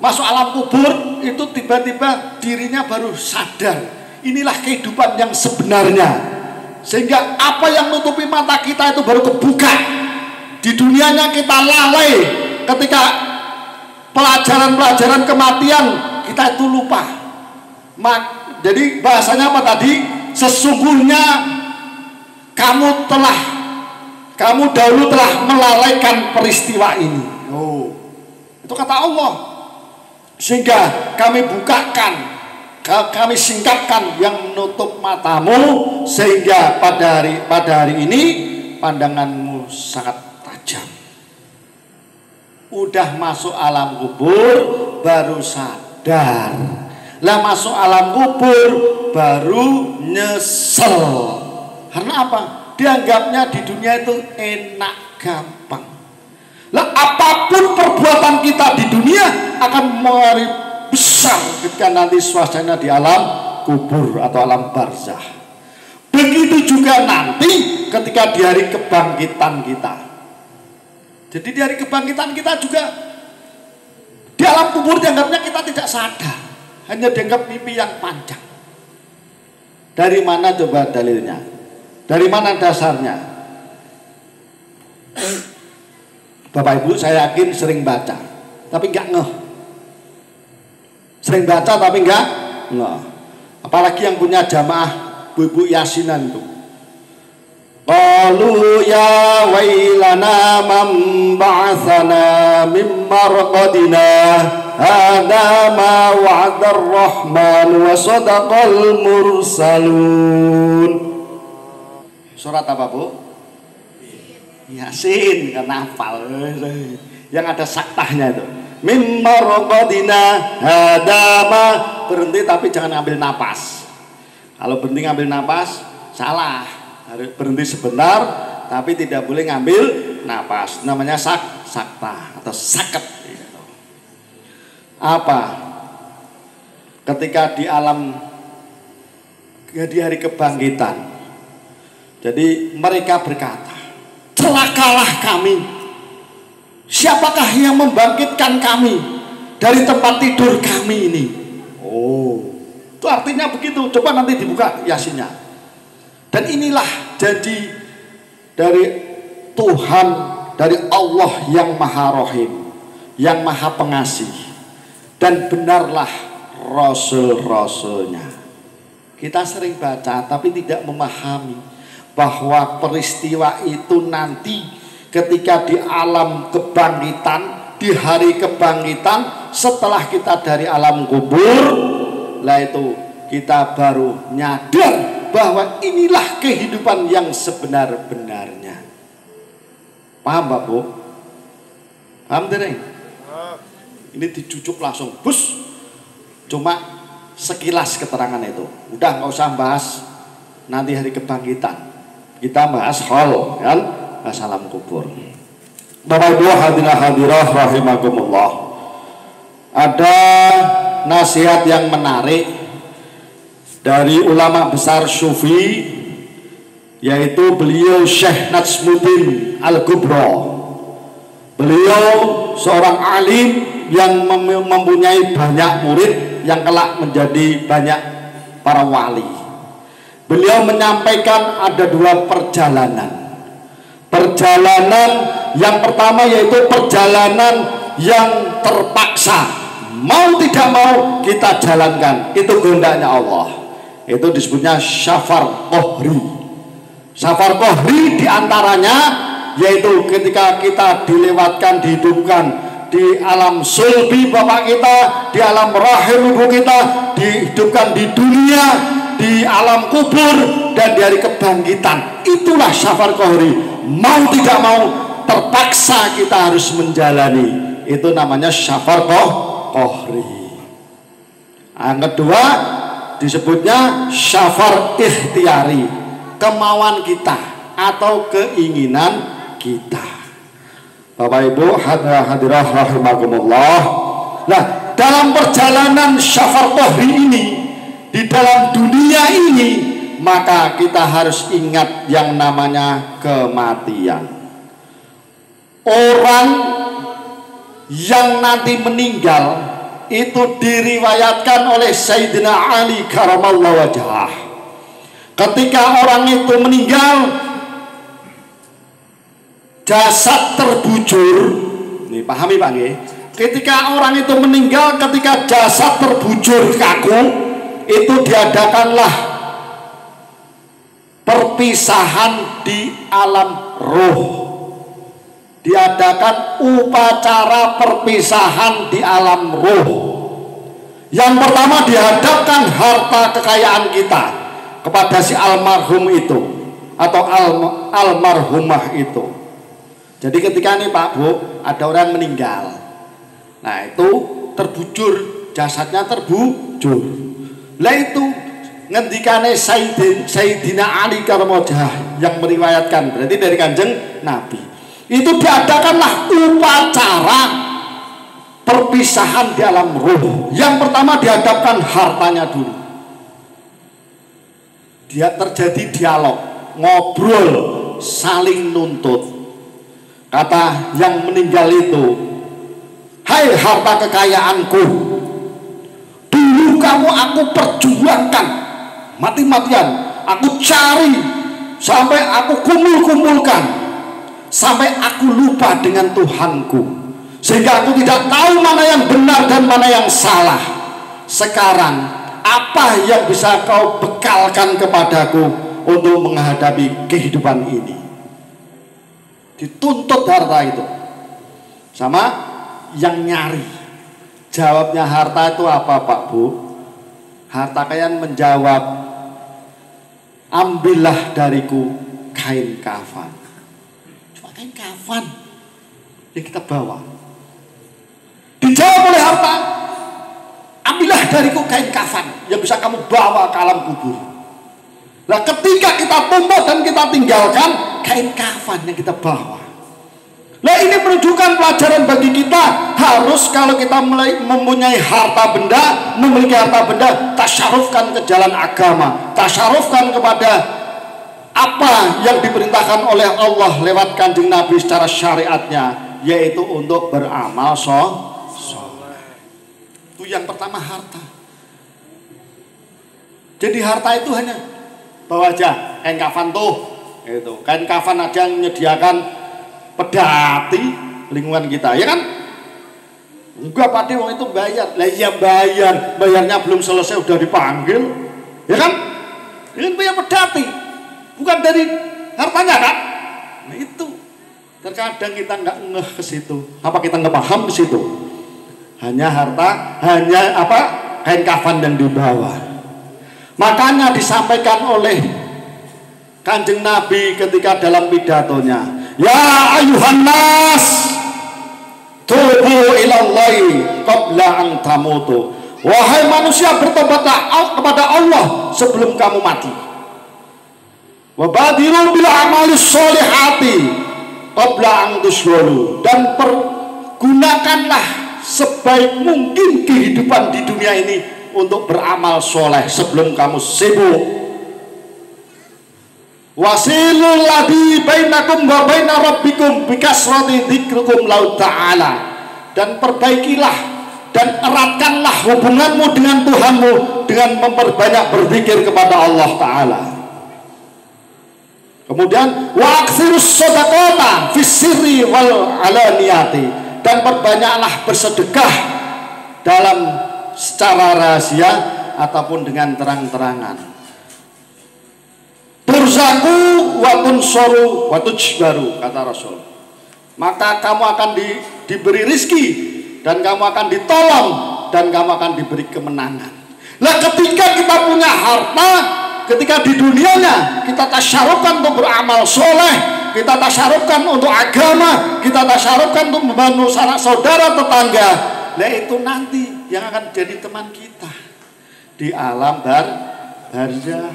masuk alam kubur itu tiba-tiba dirinya baru sadar inilah kehidupan yang sebenarnya. Sehingga apa yang menutupi mata kita itu baru kebuka. Di dunianya kita lalai ketika pelajaran-pelajaran kematian kita itu lupa. Jadi bahasanya apa tadi? Sesungguhnya kamu dahulu telah melalaikan peristiwa ini. Oh, itu kata Allah. Sehingga kami bukakan, kami singkapkan yang menutup matamu sehingga pada hari ini pandanganmu sangat tajam. Udah masuk alam kubur baru sadar. Lah masuk alam kubur baru nyesel. Karena apa? Dianggapnya di dunia itu enak gampang. Lah apapun perbuatan kita di dunia akan mengaruhi besar ketika nanti suasana di alam kubur atau alam barzah. Begitu juga nanti ketika di hari kebangkitan kita. Jadi di hari kebangkitan kita juga di alam kubur dianggapnya kita tidak sadar, hanya dianggap mimpi yang panjang. Dari mana coba dalilnya? Dari mana dasarnya? Bapak Ibu saya yakin sering baca, tapi nggak ngeh. Sering baca tapi nggak ngeh. Apalagi yang punya jamaah bu-ibu yasinan itu. Qalu ya wailana man ba'athana min marqadina hadza ma wa'ada ar-rahman wa sadaqal mursalun. Surat apa Bu? Yasin, kan hafal. Yang ada saktahnya itu. Min marqadina hadza ma, berhenti tapi jangan ambil napas. Kalau berhenti ngambil napas salah. Harus berhenti sebentar tapi tidak boleh ngambil napas. Namanya sakta atau saket gitu. Apa? Ketika di alam di hari kebangkitan. Jadi mereka berkata, celakalah kami. Siapakah yang membangkitkan kami dari tempat tidur kami ini? Oh, itu artinya begitu. Coba nanti dibuka Yasinnya. Dan inilah janji dari Tuhan, dari Allah yang Maha Rahim, yang Maha Pengasih, dan benarlah Rasul-Rasulnya. Kita sering baca tapi tidak memahami bahwa peristiwa itu nanti ketika di alam kebangkitan, di hari kebangkitan, setelah kita dari alam kubur, lah itu kita baru nyadar bahwa inilah kehidupan yang sebenar-benarnya. Paham Pak Bu? Paham tidak? Ini dicucuk langsung, bus. Cuma sekilas keterangan itu. Udah nggak usah bahas nanti hari kebangkitan. Kita bahas hal kan, salam kubur. Bapak Ibu hadirin hadirat rahimakumullah. Ada nasihat yang menarik dari ulama besar Sufi, yaitu beliau Syekh Najmuddin Al-Kubro. Beliau seorang alim yang mempunyai banyak murid yang kelak menjadi banyak para wali. Beliau menyampaikan ada dua perjalanan. Perjalanan yang pertama yaitu perjalanan yang terpaksa, mau tidak mau kita jalankan, itu kehendaknya Allah. Itu disebutnya syafar kohri. Syafar kohri diantaranya yaitu ketika kita dilewatkan, dihidupkan di alam sulbi bapak kita, di alam rahim ibu kita, dihidupkan di dunia, di alam kubur, dan di hari kebangkitan. Itulah syafar kohri. Mau tidak mau terpaksa kita harus menjalani. Itu namanya syafar kohri. Yang kedua disebutnya syafar ikhtiari, kemauan kita atau keinginan kita. Bapak Ibu hadirah rahimakumullah. Nah, dalam perjalanan syafar kohri ini, di dalam dunia ini, maka kita harus ingat yang namanya kematian. Orang yang nanti meninggal itu diriwayatkan oleh Sayyidina Ali karamallahu wajhah. Ketika orang itu meninggal, jasad terbujur. Nih pahami Pak nggih? Ketika orang itu meninggal, ketika jasad terbujur kaku, itu diadakanlah perpisahan di alam roh. Diadakan upacara perpisahan di alam roh. Yang pertama dihadapkan harta kekayaan kita kepada si almarhum itu atau almarhumah itu. Jadi ketika ini Pak Bu, ada orang meninggal, nah itu terbujur, jasadnya terbujur. Lah itu ngendikane Sayyidina Ali karamallahu wajhah yang meriwayatkan, berarti dari Kanjeng Nabi. Itu diadakanlah upacara perpisahan di alam roh. Yang pertama dihadapkan hartanya dulu. Dia terjadi dialog, ngobrol, saling nuntut. Kata yang meninggal itu, hai harta kekayaanku, dulu kamu aku perjuangkan mati-matian, aku cari sampai aku kumpulkan, sampai aku lupa dengan Tuhanku, sehingga aku tidak tahu mana yang benar dan mana yang salah. Sekarang apa yang bisa kau bekalkan kepadaku untuk menghadapi kehidupan ini? Dituntut harta itu sama yang nyari. Jawabnya harta itu apa Pak Bu? Harta kalian menjawab, ambillah dariku kain kafan. Cuma kain kafan yang kita bawa. Dijawab oleh harta, ambillah dariku kain kafan yang bisa kamu bawa ke alam kubur. Nah ketika kita tumpah dan kita tinggalkan, kain kafan yang kita bawa. Nah ini menunjukkan pelajaran bagi kita. Harus kalau kita mempunyai harta benda, memiliki harta benda, tasyarufkan ke jalan agama, tasyarufkan kepada apa yang diperintahkan oleh Allah lewat Kanjeng Nabi secara syariatnya, yaitu untuk beramal soleh. Itu yang pertama, harta. Jadi harta itu hanya bawa aja kain kafan tuh, itu kain kafan aja yang menyediakan pedati lingkungan kita, ya kan? Enggak Pak De, wong itu bayar. Lah iya bayarnya belum selesai udah dipanggil, ya kan? Ini bayar pedati, bukan dari hartanya kan? Nah itu terkadang kita nggak ngeh ke situ, apa kita nggak paham ke situ? Hanya harta, hanya apa? Kain kafan yang dibawa. Makanya disampaikan oleh Kanjeng Nabi ketika dalam pidatonya, ya ayuhan nas tubu ilallahi qabla an tamutu. Wahai manusia, bertobatlah kepada Allah sebelum kamu mati. Wa badiru bil amali sholihati qabla an tusghulu. Dan pergunakanlah sebaik mungkin kehidupan di dunia ini untuk beramal soleh sebelum kamu sibuk. Wasilul ladzi bainakum wa baina rabbikum bikasrati dzikrikum lahu ta'ala. Dan perbaikilah dan eratkanlah hubunganmu dengan Tuhanmu dengan memperbanyak berzikir kepada Allah Ta'ala. Kemudian wa aktsirus shadaqata fis sirri wal alaniyati. Dan perbanyaklah bersedekah dalam secara rahasia ataupun dengan terang-terangan. Turzaku wa tunsoru wa tujbaru, kata Rasul. Maka kamu akan diberi rizki, dan kamu akan ditolong, dan kamu akan diberi kemenangan. Nah, ketika kita punya harta, ketika di dunianya kita tasyarufkan untuk beramal soleh, kita tasyarufkan untuk agama, kita tasyarufkan untuk membantu sanak saudara tetangga. Nah, itu nanti yang akan jadi teman kita di alam barzah.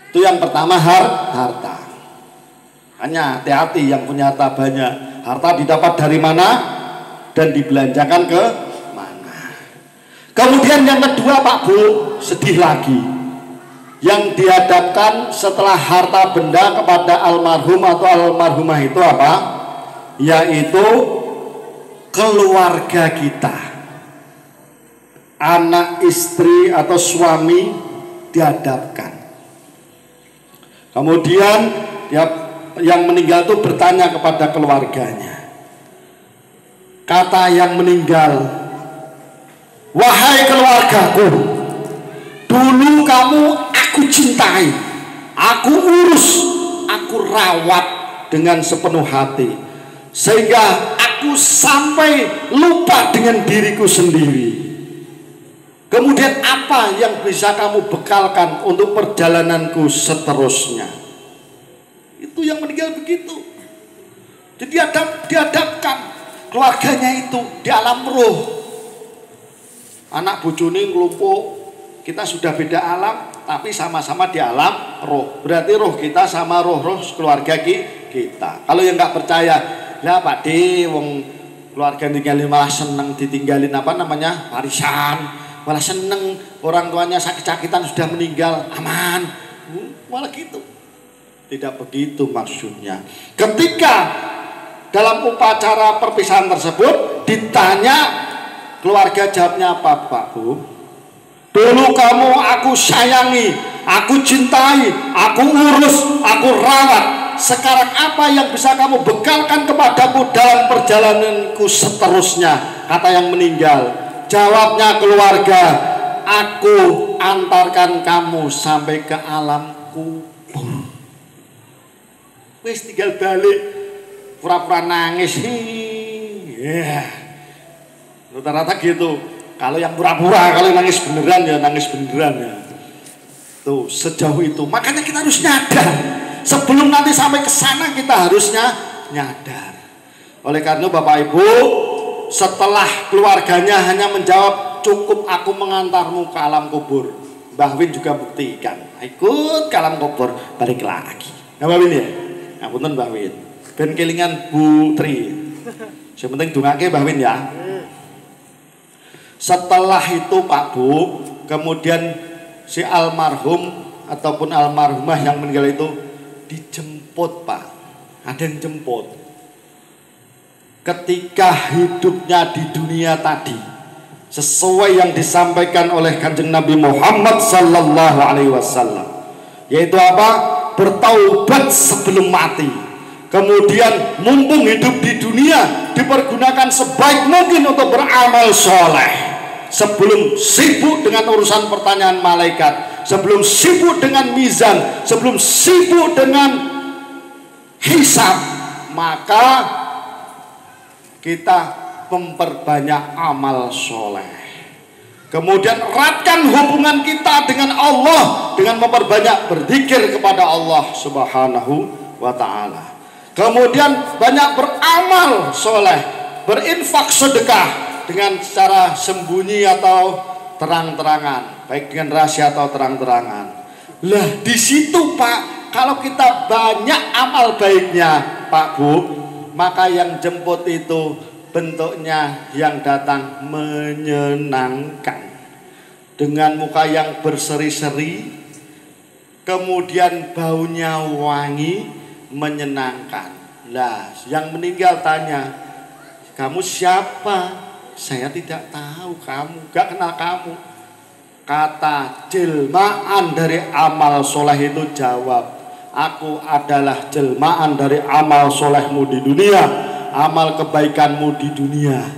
Itu yang pertama, harta. Hanya hati-hati yang punya harta banyak. Harta didapat dari mana dan dibelanjakan ke mana. Kemudian yang kedua, Pak Bu, sedih lagi. Yang dihadapkan setelah harta benda kepada almarhum atau almarhumah itu apa? Yaitu keluarga kita. Anak, istri atau suami dihadapkan. Kemudian yang meninggal itu bertanya kepada keluarganya. Kata yang meninggal, wahai keluargaku, dulu kamu aku cintai, aku urus, aku rawat dengan sepenuh hati, sehingga aku sampai lupa dengan diriku sendiri. Kemudian apa yang bisa kamu bekalkan untuk perjalananku seterusnya? Itu yang meninggal begitu. Jadi dihadapkan keluarganya itu di alam roh. Anak bojone ngelumpuk, kita sudah beda alam, tapi sama-sama di alam roh. Berarti roh kita sama roh-roh keluarga kita. Kalau yang nggak percaya, lah Pak D, wong keluarga tinggalin malah seneng ditinggalin warisan. Malah seneng orang tuanya sakit-sakitan sudah meninggal, aman. Malah gitu. Tidak begitu maksudnya. Ketika dalam upacara perpisahan tersebut ditanya, keluarga jawabnya apa, Pak Bu? Dulu kamu aku sayangi, aku cintai, aku urus, aku rawat. Sekarang apa yang bisa kamu bekalkan kepadaku dalam perjalananku seterusnya? Kata yang meninggal. Jawabnya keluarga, aku antarkan kamu sampai ke alam kubur. Wis tinggal balik, pura-pura nangis. Rata-rata gitu. Kalau yang pura-pura, kalau nangis beneran ya nangis beneran ya. Tuh, sejauh itu. Makanya kita harus nyadar. Sebelum nanti sampai ke sana kita harusnya nyadar. Oleh karena Bapak Ibu, setelah keluarganya hanya menjawab, cukup aku mengantarmu ke alam kubur. Mbah Win juga buktikan, ikut ke alam kubur, balik lagi. Nah, Mbah Win ya? Ngapunten Mbah Win. Ben kelingan Bu Tri. Yang penting dungake Mbah Win ya. Setelah itu Pak Bu, kemudian si almarhum ataupun almarhumah yang meninggal itu dijemput Pak. Ada yang jemput. Ketika hidupnya di dunia tadi, sesuai yang disampaikan oleh Kanjeng Nabi Muhammad sallallahu alaihi wasallam, yaitu apa? Bertaubat sebelum mati. Kemudian mumpung hidup di dunia, dipergunakan sebaik mungkin untuk beramal soleh. Sebelum sibuk dengan urusan pertanyaan malaikat, sebelum sibuk dengan mizan, sebelum sibuk dengan hisab, maka kita memperbanyak amal soleh. Kemudian eratkan hubungan kita dengan Allah dengan memperbanyak berzikir kepada Allah Subhanahu wa ta'ala. Kemudian banyak beramal soleh, berinfak sedekah dengan secara sembunyi atau terang-terangan, baik dengan rahasia atau terang-terangan. Lah di situ Pak, kalau kita banyak amal baiknya Pak Bu, maka yang jemput itu bentuknya yang datang menyenangkan, dengan muka yang berseri-seri, kemudian baunya wangi, menyenangkan. Lah yang meninggal tanya, kamu siapa? Saya tidak tahu kamu, gak kenal kamu. Kata jelmaan dari amal soleh itu jawab, aku adalah jelmaan dari amal solehmu di dunia, amal kebaikanmu di dunia.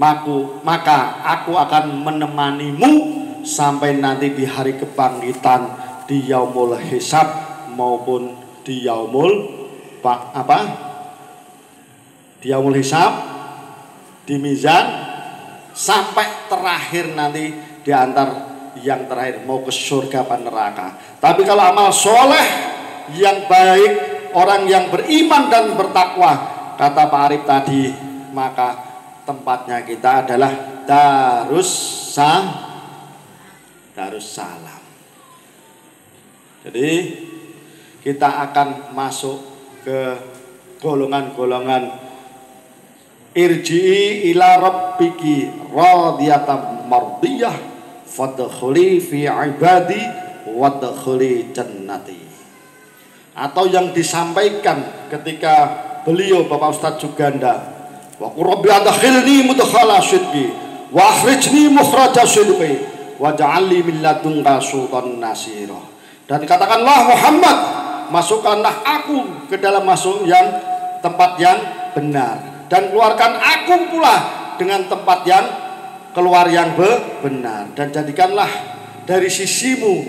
Maka aku akan menemanimu sampai nanti di hari kebangkitan, di yaumul hisab maupun di yaumul di yaumul hisab, di mizan, sampai terakhir nanti diantar yang terakhir mau ke surga apa neraka. Tapi kalau amal soleh yang baik, orang yang beriman dan bertakwa, kata Pak Arif tadi, maka tempatnya kita adalah Darussalam. Jadi kita akan masuk ke golongan-golongan irji'i ila rabbiki radiyatan mardiyah fadkhuli fi ibadi wadkhuli jannati. Atau yang disampaikan ketika beliau Bapak Ustadz Juganda, wa rabbi adkhilni mudkhala sidqi wa akhrijni mukhraja sidqi waj'alni min ladunka sultanan nasira. Dan katakanlah Muhammad, masukkanlah aku ke dalam tempat yang benar, dan keluarkan aku pula dengan tempat yang keluar yang benar, dan jadikanlah dari sisimu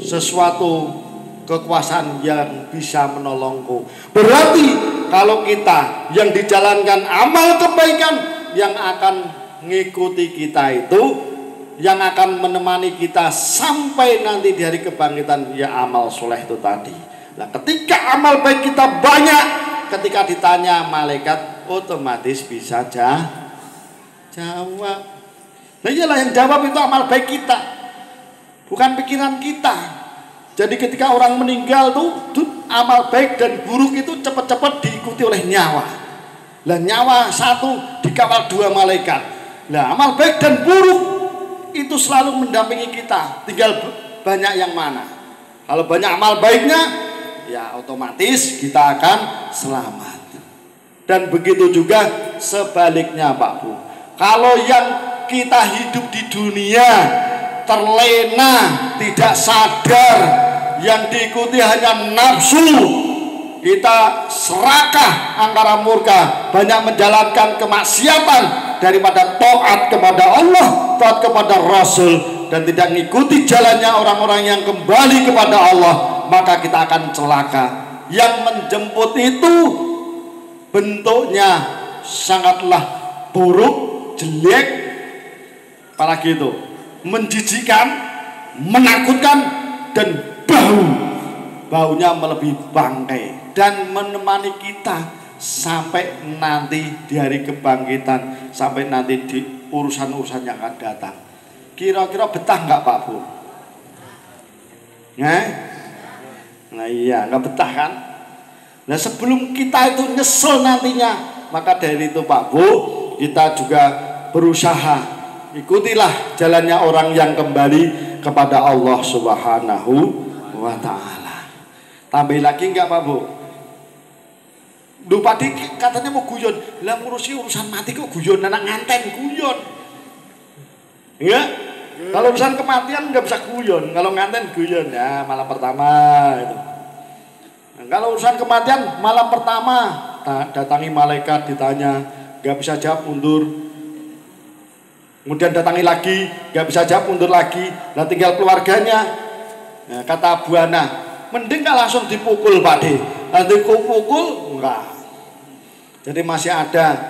sesuatu kekuasaan yang bisa menolongku. Berarti kalau kita yang dijalankan amal kebaikan, yang akan mengikuti kita itu, yang akan menemani kita sampai nanti di hari kebangkitan, ya amal soleh itu tadi. Nah ketika amal baik kita banyak, ketika ditanya malaikat otomatis bisa jawab. Nah iyalah yang jawab itu amal baik kita, bukan pikiran kita. Jadi ketika orang meninggal tuh amal baik dan buruk itu cepat-cepat diikuti oleh nyawa. Lah nyawa satu dikawal dua malaikat. Lah amal baik dan buruk itu selalu mendampingi kita, tinggal banyak yang mana. Kalau banyak amal baiknya, ya otomatis kita akan selamat. Dan begitu juga sebaliknya Pak Bu. Kalau yang kita hidup di dunia terlena, tidak sadar, yang diikuti hanya nafsu, kita serakah angkara murka, banyak menjalankan kemaksiatan daripada taat kepada Allah, taat kepada Rasul, dan tidak mengikuti jalannya orang-orang yang kembali kepada Allah, maka kita akan celaka. Yang menjemput itu bentuknya sangatlah buruk, jelek, apalagi itu menjijikkan, menakutkan, dan baunya melebihi bangkai, dan menemani kita sampai nanti di hari kebangkitan, sampai nanti di urusan-urusan yang akan datang. Kira-kira betah nggak Pak Bu? Nah iya, nggak betah kan? Nah sebelum kita itu nyesel nantinya, maka dari itu Pak Bu, kita juga berusaha ikutilah jalannya orang yang kembali kepada Allah Subhanahu wa ta'ala. Tambah lagi enggak Pak Bu? Duh Pak Dik katanya mau guyon, lah ngurusi urusan mati kok guyon, anak nganten guyon. Ya? Kalau urusan kematian nggak bisa guyon, kalau nganten guyon ya malam pertama itu. Nah, kalau urusan kematian malam pertama datangi malaikat, ditanya nggak bisa jawab, mundur. Kemudian datangi lagi, nggak bisa jawab, mundur lagi. Nah tinggal keluarganya. Nah, kata Bu Ana, mending nggak langsung dipukul Pak D. Nanti pukul enggak. Jadi masih ada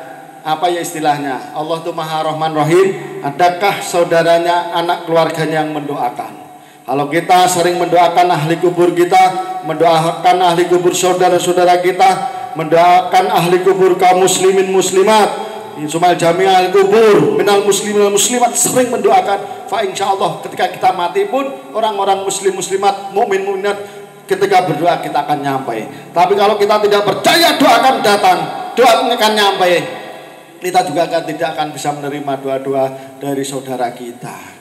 apa ya istilahnya, Allah itu Maha Rahman Rahim. Adakah saudaranya, anak keluarganya yang mendoakan? Kalau kita sering mendoakan ahli kubur kita, mendoakan ahli kubur saudara-saudara kita, mendoakan ahli kubur kaum muslimin muslimat, Sumal jami'ah ahli kubur minal muslimin muslimat, sering mendoakan, fa insyaallah ketika kita mati pun orang-orang muslim muslimat, mukmin mukminat ketika berdoa kita akan nyampai. Tapi kalau kita tidak percaya doa akan datang, doa akan nyampai, kita juga tidak akan bisa menerima doa-doa dari saudara kita.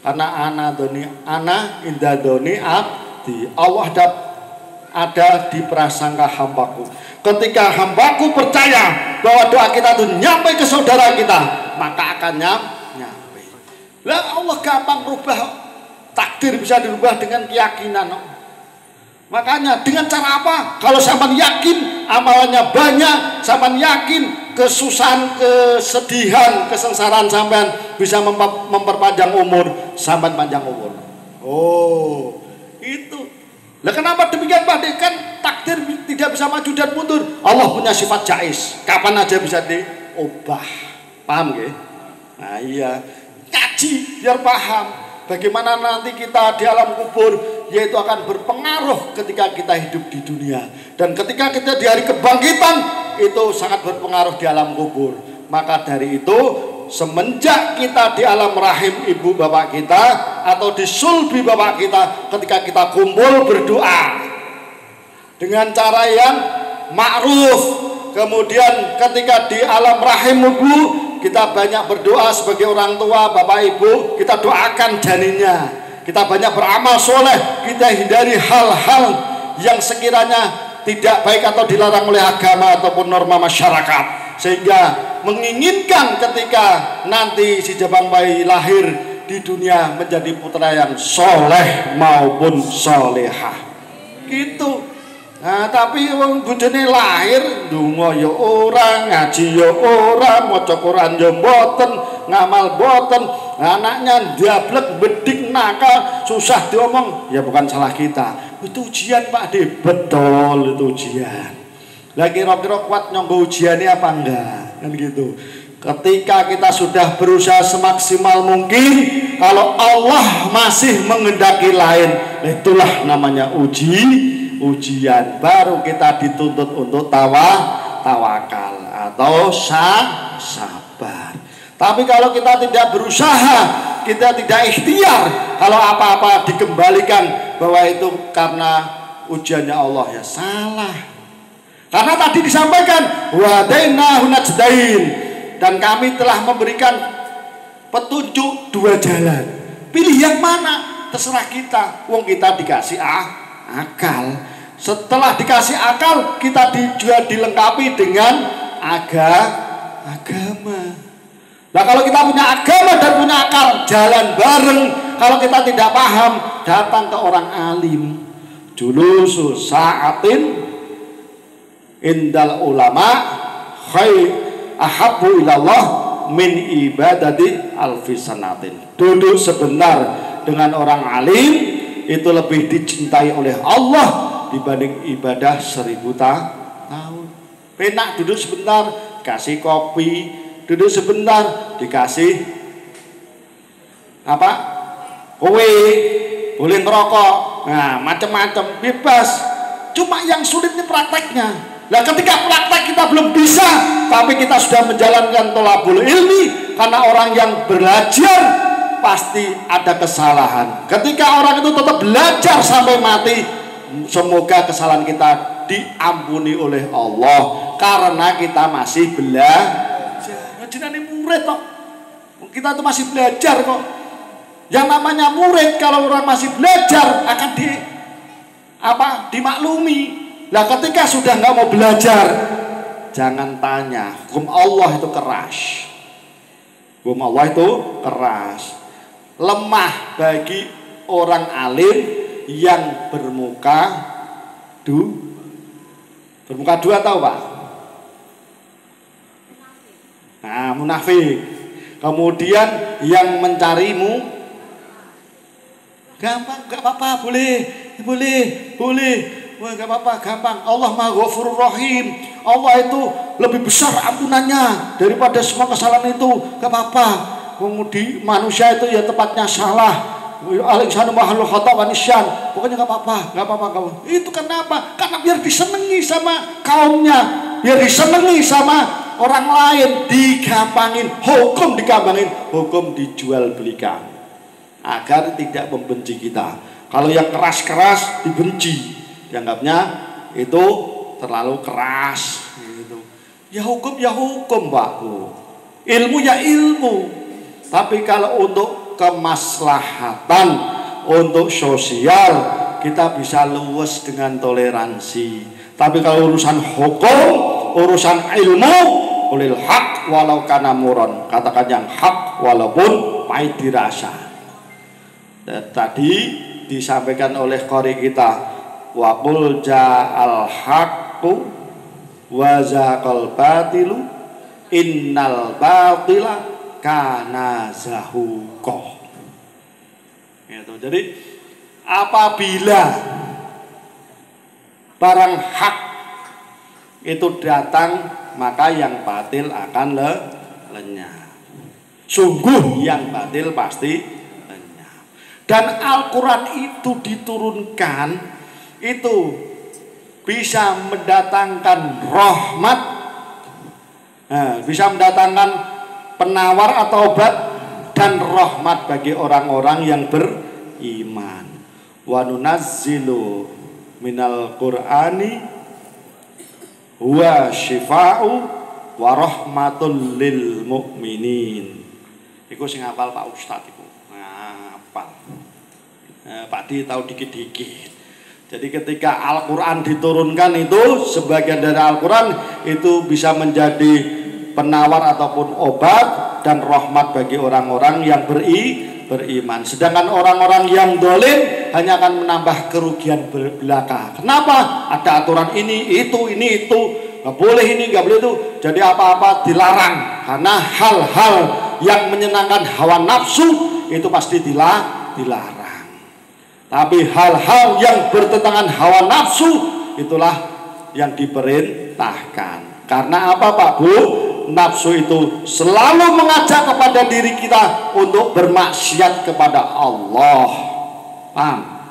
Karena ana indadoni abdi, Allah ada di prasangka hambaku. Ketika hambaku percaya bahwa doa kita itu nyampe ke saudara kita, maka akan nyampe. Lah Allah gampang rubah takdir, bisa dirubah dengan keyakinan. Makanya dengan cara apa? Kalau sampean yakin amalannya banyak, sampean yakin kesusahan, kesedihan, kesengsaraan sampean bisa memperpanjang umur, sampean panjang umur. Oh, itu. Lah kenapa demikian Pak? Kan takdir tidak bisa maju dan mundur. Allah punya sifat jaiz, kapan aja bisa diubah. Paham nggih? Nah, iya. Ngaji biar paham bagaimana nanti kita di alam kubur, yaitu akan berpengaruh ketika kita hidup di dunia, dan ketika kita di hari kebangkitan itu sangat berpengaruh di alam kubur. Maka dari itu, semenjak kita di alam rahim ibu bapak kita atau di sulbi bapak kita, ketika kita kumpul berdoa dengan cara yang ma'ruf, kemudian ketika di alam rahim ibu kita banyak berdoa sebagai orang tua, bapak ibu, kita doakan janinnya, kita banyak beramal soleh, kita hindari hal-hal yang sekiranya tidak baik atau dilarang oleh agama ataupun norma masyarakat, sehingga menginginkan ketika nanti si jabang bayi lahir di dunia menjadi putra yang soleh maupun solehah gitu. Nah, tapi wong bojone lahir ndonga ya ora, ngaji ya ora, maca Quran ya mboten, ngamal mboten, anaknya ndablek bedik nakal, susah diomong, ya bukan salah kita. Itu ujian Pak De, betul itu ujian. Lah kira-kira kuat nyanggo ujiannya apa enggak? Kan gitu. Ketika kita sudah berusaha semaksimal mungkin, kalau Allah masih menghendaki lain, itulah namanya ujian, baru kita dituntut untuk tawakal atau sabar. Tapi kalau kita tidak berusaha, kita tidak ikhtiar, kalau apa-apa dikembalikan bahwa itu karena ujiannya Allah, ya salah. Karena tadi disampaikan wadainahu najdain, dan kami telah memberikan petunjuk dua jalan. Pilih yang mana? Terserah kita. Wong kita dikasih akal. Setelah dikasih akal, kita juga dilengkapi dengan agama. Nah, kalau kita punya agama dan punya akal, jalan bareng. Kalau kita tidak paham, datang ke orang alim. Julusu sa'atin indal ulama ahabbu ilallah min ibadati alfi sanatin. Duduk sebentar dengan orang alim itu lebih dicintai oleh Allah dibanding ibadah 1000 tahun. Penak duduk sebentar, kasih kopi, duduk sebentar, dikasih apa? Kowe, boleh ngerokok, nah macam-macam, bebas. Cuma yang sulit ini prakteknya. Nah, ketika praktek kita belum bisa, tapi kita sudah menjalankan tolabul ilmi, karena orang yang belajar pasti ada kesalahan. Ketika orang itu tetap belajar sampai mati, semoga kesalahan kita diampuni oleh Allah, karena kita masih belajar. Jenenge murid kok. Kita itu masih belajar kok. Yang namanya murid kalau orang masih belajar akan dimaklumi. Nah, ketika sudah nggak mau belajar, jangan tanya. Hukum Allah itu keras. Hukum Allah itu keras. Lemah bagi orang alim yang bermuka dua tahu Pak? Nah, munafik. Kemudian yang mencarimu gampang, nggak apa-apa, boleh. wah gak apa-apa, gampang. Allah Maha Ghafurur Rahim. Allah itu lebih besar ampunannya daripada semua kesalahan itu. Gak apa-apa. Kemudian manusia itu ya tepatnya salah. Al-insanu mahalul khata' wa nisyan. Pokoknya gak apa-apa, gak apa-apa. Itu kenapa? Karena biar disenangi sama kaumnya, biar disenangi sama orang lain, digampangin, hukum digampangin, hukum dijual belikan agar tidak membenci kita. Kalau yang keras-keras dibenci, dianggapnya itu terlalu keras gitu. Ya hukum Pak Bu. Ilmu ya ilmu. Tapi kalau untuk kemaslahatan, untuk sosial, kita bisa luwes dengan toleransi. Tapi kalau urusan hukum, urusan ilmu, ulil haq walau kana muron, katakan yang hak walaupun pahit dirasa. Dan tadi disampaikan oleh qori kita, wa qul ja'al haqqu wa zaqal batilu innal batila kana zahuqa. Gitu. Jadi apabila barang hak itu datang, maka yang batil akan lenyap. Sungguh yang batil pasti lenyap. Dan Al-Quran itu diturunkan, itu bisa mendatangkan rahmat, bisa mendatangkan penawar atau obat dan rahmat bagi orang-orang yang beriman. Wa nunazzilu minal Qur'ani wa syifa'u wa rahmatul lil mu'minin. Iku sing hafal Pak Ustadz iku. Hafal. Pak Di tahu dikit-dikit. Jadi ketika Al-Qur'an diturunkan itu, sebagian dari Al-Qur'an itu bisa menjadi penawar ataupun obat dan rahmat bagi orang-orang yang beriman. Sedangkan orang-orang yang dolim hanya akan menambah kerugian belaka. Kenapa? Ada aturan ini itu, nggak boleh ini, nggak boleh itu. Jadi apa-apa dilarang. Karena hal-hal yang menyenangkan hawa nafsu itu pasti dilarang. Tapi hal-hal yang bertentangan hawa nafsu itulah yang diperintahkan. Karena apa Pak Bu? Nafsu itu selalu mengajak kepada diri kita untuk bermaksiat kepada Allah. Paham?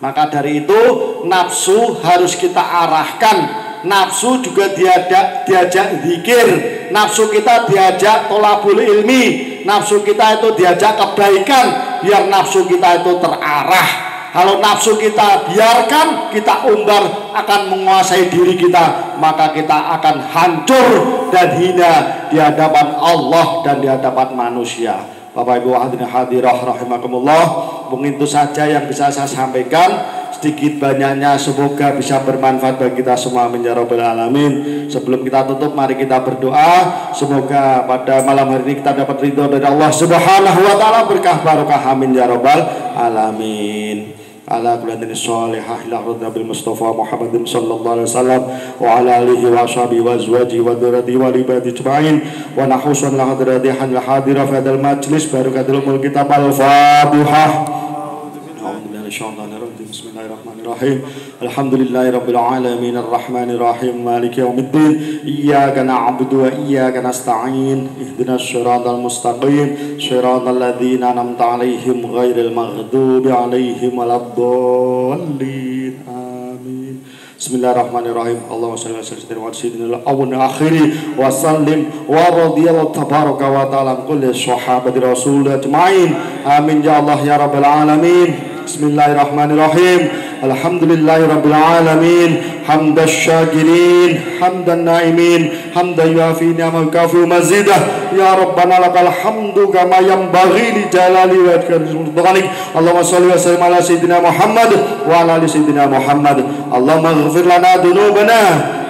Maka dari itu nafsu harus kita arahkan. Nafsu juga diajak zikir. Nafsu kita diajak tolabul ilmi. Nafsu kita itu diajak kebaikan. Biar nafsu kita itu terarah. Kalau nafsu kita biarkan, kita umbar akan menguasai diri kita, maka kita akan hancur dan hina di hadapan Allah dan di hadapan manusia. Bapak Ibu hadirin hadirah rahimakumullah, mungkin itu saja yang bisa saya sampaikan. Sedikit banyaknya semoga bisa bermanfaat bagi kita semua, amin ya rabbal alamin. Sebelum kita tutup, mari kita berdoa. Semoga pada malam hari ini kita dapat ridho dari Allah Subhanahu wa taala, berkah barokah, amin ya rabbal alamin. Ala kullatin sholihah ila Nabi Mustafa Muhammadin sallallahu alaihi wasallam wa ala alihi wa ashabihi wa azwajihi wa dzurriyyatihi wa ibadihi ajma'in wa nahusun la hadratihan la hadira fi hadzal majlis barakatul kitab al-Fatihah. Bismillahirrahmanirrahim. Alhamdulillahirabbil alamin arrahmanir rahim maliki yaumiddin. Iyyaka na'budu wa iyyaka nasta'in. Ihdinas siratal mustaqim. Siratal ladzina an'amta 'alaihim ghairil maghdubi 'alaihim waladdallin. Amin. Bismillahirrahmanirrahim. Allahumma shalli ala sayyidina Muhammad wa akhiri wa sallim wa radiyallahu tabaraka wa ta'ala kulli sahabati rasul ajma'in. Amin ya Allah ya rabbal alamin. Bismillahirrahmanirrahim. Alhamdulillahirabbil alamin. Hamdas syakirin, hamdan naimin, hamdan yuafi ni'mal kafi mazidah. Ya Rabbana lakal hamdu kama yanbaghi li jalali wajhika. Allahumma shalli wa sallim ala sayyidina Muhammad wa ala ali sayyidina Muhammad. Allahumma ighfir lana dhunubana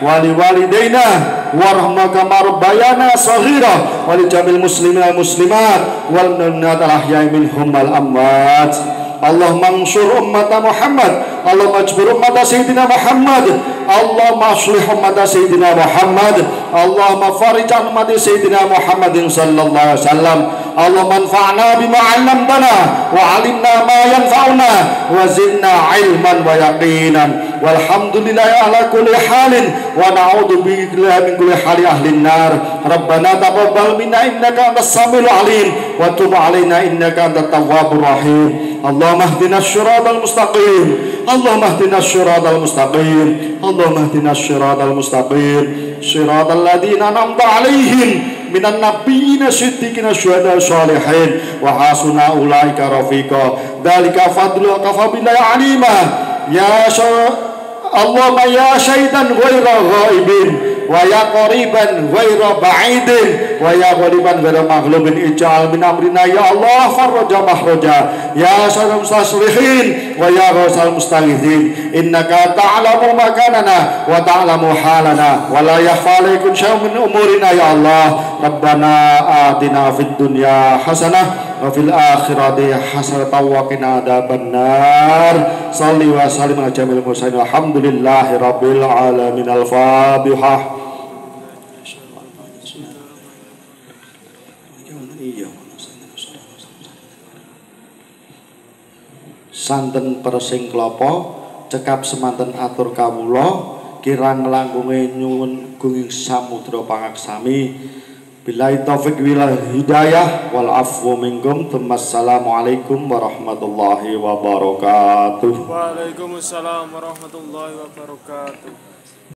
wa li walidayna warhamna kama rabbayana shaghira wa li jamil muslimin wal muslimat wal mu'minat al ahya'i minhum wal amwat. Allahumma ansur ummata Muhammad. Allahumma ajbur ummata Sayyidina Muhammad. Allahumma aslih ummata Sayyidina Muhammad. Allahumma farij an ummati Sayyidina Muhammadin sallallahu alaihi wasallam. Allahumma anfa'na bima 'allamtana wa 'allimna ma yanfa'una wa zidna ilman wa yaqinan walhamdulillahi ala kulli halin wa na'udzu billahi min kulli hali ahlin nar. Rabbana taqabbal minna innaka antas samiul alim wa tub alaina innaka antat tawwabur rahim. Allahumma ihdinas siratal mustaqim, Allahumma ihdinas siratal mustaqim, Allahumma ihdinas siratal mustaqim, siratal ladzina an'amta 'alaihim minan nabiyina siddiqina syuhada sholihin wa hasuna ulaika rafiqa. Dzalika fadlu kafa billahi alima. Ya Allahumma ya syaitan ghaira ghaibin wa ya qariban ghaira ba'idin wa ya ghaliban ghaira maghlubin ij'al min amrina ya Allah farraja mahraja ya syarul mustaslihin wa ya ghasal mustaghithin innaka ta'lamu makanana wa ta'lamu halana wa la yakhfa 'alaika syai'un min umurina ya Allah. Rabbana atina fid dunya hasanah wa fil akhirati hasanatan wa qina adzabannar. Shalli wa sallim ala jamil mursalin alhamdulillahi rabbil alamin. Al-Fatihah. Santen persing klopo cekap semanten atur kawula kirang langkunge nyuwun gunging samudra pangaksami. Billahi taufik wal hidayah wal afwu minkum. Assalamualaikum warahmatullahi wabarakatuh. Waalaikumsalam warahmatullahi wabarakatuh.